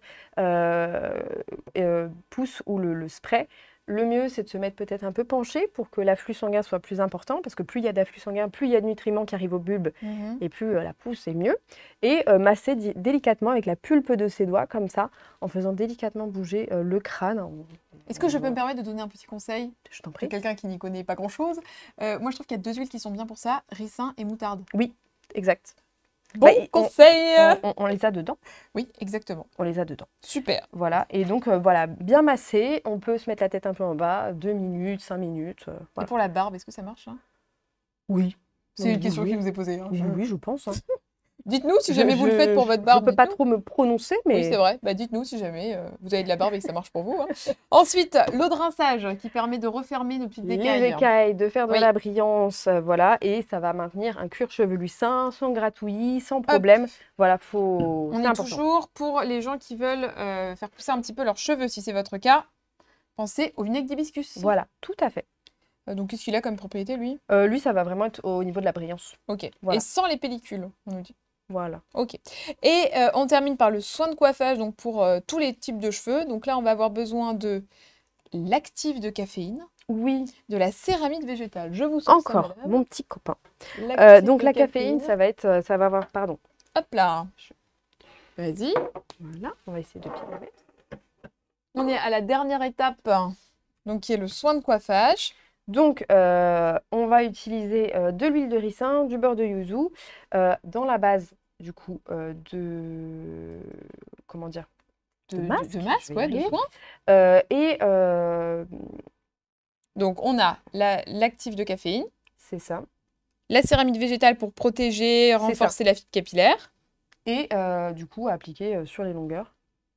pousse ou le spray. Le mieux, c'est de se mettre peut-être un peu penché pour que l'afflux sanguin soit plus important, parce que plus il y a d'afflux sanguin, plus il y a de nutriments qui arrivent au bulbe, Mhm. et plus la pousse est mieux. Et masser délicatement avec la pulpe de ses doigts, comme ça, en faisant délicatement bouger le crâne. Est-ce que je peux me permettre de donner un petit conseil Je t'en pour prie. quelqu'un qui n'y connaît pas grand-chose? Moi, je trouve qu'il y a 2 huiles qui sont bien pour ça, ricin et moutarde. Oui, exact. Bon Bah, conseil! on les a dedans. Oui, exactement. On les a dedans. Super. Voilà, et donc voilà, bien massé, on peut se mettre la tête un peu en bas, 2 minutes, 5 minutes, Et voilà. pour la barbe, est-ce que ça marche, hein? Oui. C'est Oui, une question oui. qui nous est posée, hein. Oui, oui, je pense. Hein. Dites-nous si jamais vous le faites pour votre Je barbe. peux pas dites-nous. trop me prononcer, Oui, c'est mais vrai. Bah, dites-nous si jamais vous avez de la barbe et que ça marche pour vous, hein. Ensuite, l'eau de rinçage qui permet de refermer nos petites les écailles. écailles, de faire de Oui. la brillance, voilà, et ça va maintenir un cuir chevelu sain, sans gratouillis, sans Hop. problème. Voilà, On c'est est important. toujours pour les gens qui veulent faire pousser un petit peu leurs cheveux, si c'est votre cas. Pensez au vinaigre d'hibiscus. Voilà, tout à fait. Donc, qu'est-ce qu'il a comme propriété, lui? Lui, ça va vraiment être au niveau de la brillance. Ok. Voilà. Et sans les pellicules, on nous dit. Voilà. Ok. Et on termine par le soin de coiffage, donc pour tous les types de cheveux. Donc là, on va avoir besoin de l'actif de caféine, Oui, de la céramide végétale. Je vous sors ça, encore, madame. mon petit copain. L'actif Donc de la caféine, ça va être, ça va avoir, pardon. Hop là. Vas-y. Voilà, on va essayer de bien la mettre. On est à la dernière étape, donc qui est le soin de coiffage. Donc, on va utiliser de l'huile de ricin, du beurre de yuzu, dans la base, du coup, comment dire, De masque, de je masque, vais y ouais, de arriver. soin. Et Donc on a l'actif de caféine, c'est ça. la céramide végétale pour protéger, ça. renforcer la fibre capillaire. Et du coup, à appliquer sur les longueurs.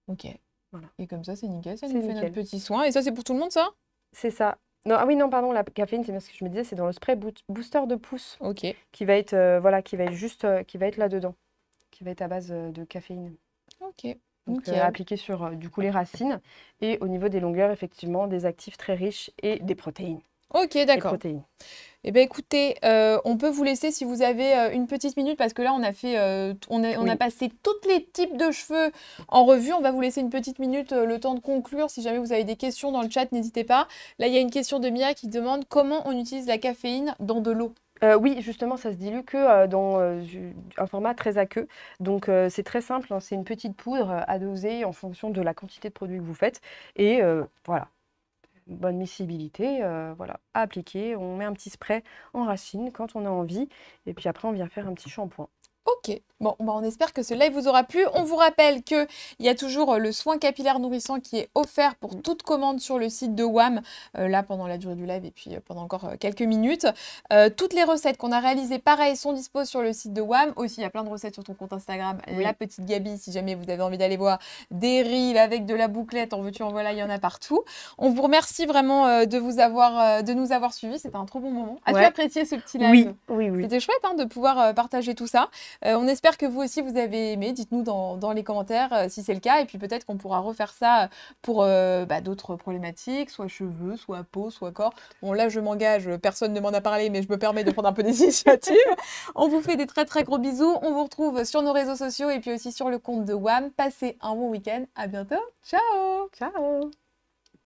Ok. Voilà. Et comme ça, c'est nickel. Ça C'est nous fait nickel. notre petit soin. Et ça, c'est pour tout le monde, ça? C'est ça. Non, ah oui, non, pardon, la caféine, c'est bien ce que je me disais, c'est dans le spray booster de pouce Ok. qui va être, voilà, qui va être juste, qui va être là-dedans, qui va être à base de caféine. Ok. Donc, Nickel. appliquer sur du coup les racines et au niveau des longueurs, effectivement, des actifs très riches et des protéines. Ok, Les d'accord. protéines. Eh bien, écoutez, on peut vous laisser si vous avez une petite minute parce que là, on a fait, on a Oui. passé tous les types de cheveux en revue. On va vous laisser une petite minute, le temps de conclure. Si jamais vous avez des questions dans le chat, n'hésitez pas. Là, il y a une question de Mia qui demande comment on utilise la caféine dans de l'eau. Oui, justement, ça se dilue que dans un format très aqueux. Donc, c'est très simple, hein, c'est une petite poudre à doser en fonction de la quantité de produit que vous faites. Et voilà, bonne miscibilité, voilà, à appliquer. On met un petit spray en racine quand on a envie. Et puis après, on vient faire un petit shampoing. Ok, bon, bah, on espère que ce live vous aura plu. On vous rappelle qu'il y a toujours le soin capillaire nourrissant qui est offert pour toute commande sur le site de WAM, là pendant la durée du live et puis pendant encore quelques minutes. Toutes les recettes qu'on a réalisées, pareil, sont dispo sur le site de WAM. Aussi, il y a plein de recettes sur ton compte Instagram, Oui. La Petite Gabi, si jamais vous avez envie d'aller voir. Des reels avec de la bouclette, en veux-tu, en voilà, il y en a partout. On vous remercie vraiment de nous avoir suivis. C'était un trop bon moment. As-tu Ouais. apprécié ce petit live? Oui, oui, oui. C'était chouette hein, de pouvoir partager tout ça. On espère que vous aussi vous avez aimé. Dites-nous dans les commentaires si c'est le cas. Et puis peut-être qu'on pourra refaire ça pour d'autres problématiques, soit cheveux, soit peau, soit corps. Bon là je m'engage, personne ne m'en a parlé, mais je me permets de prendre un peu des initiatives. On vous fait des très très gros bisous. On vous retrouve sur nos réseaux sociaux et puis aussi sur le compte de WAM. Passez un bon week-end. À bientôt. Ciao. Ciao!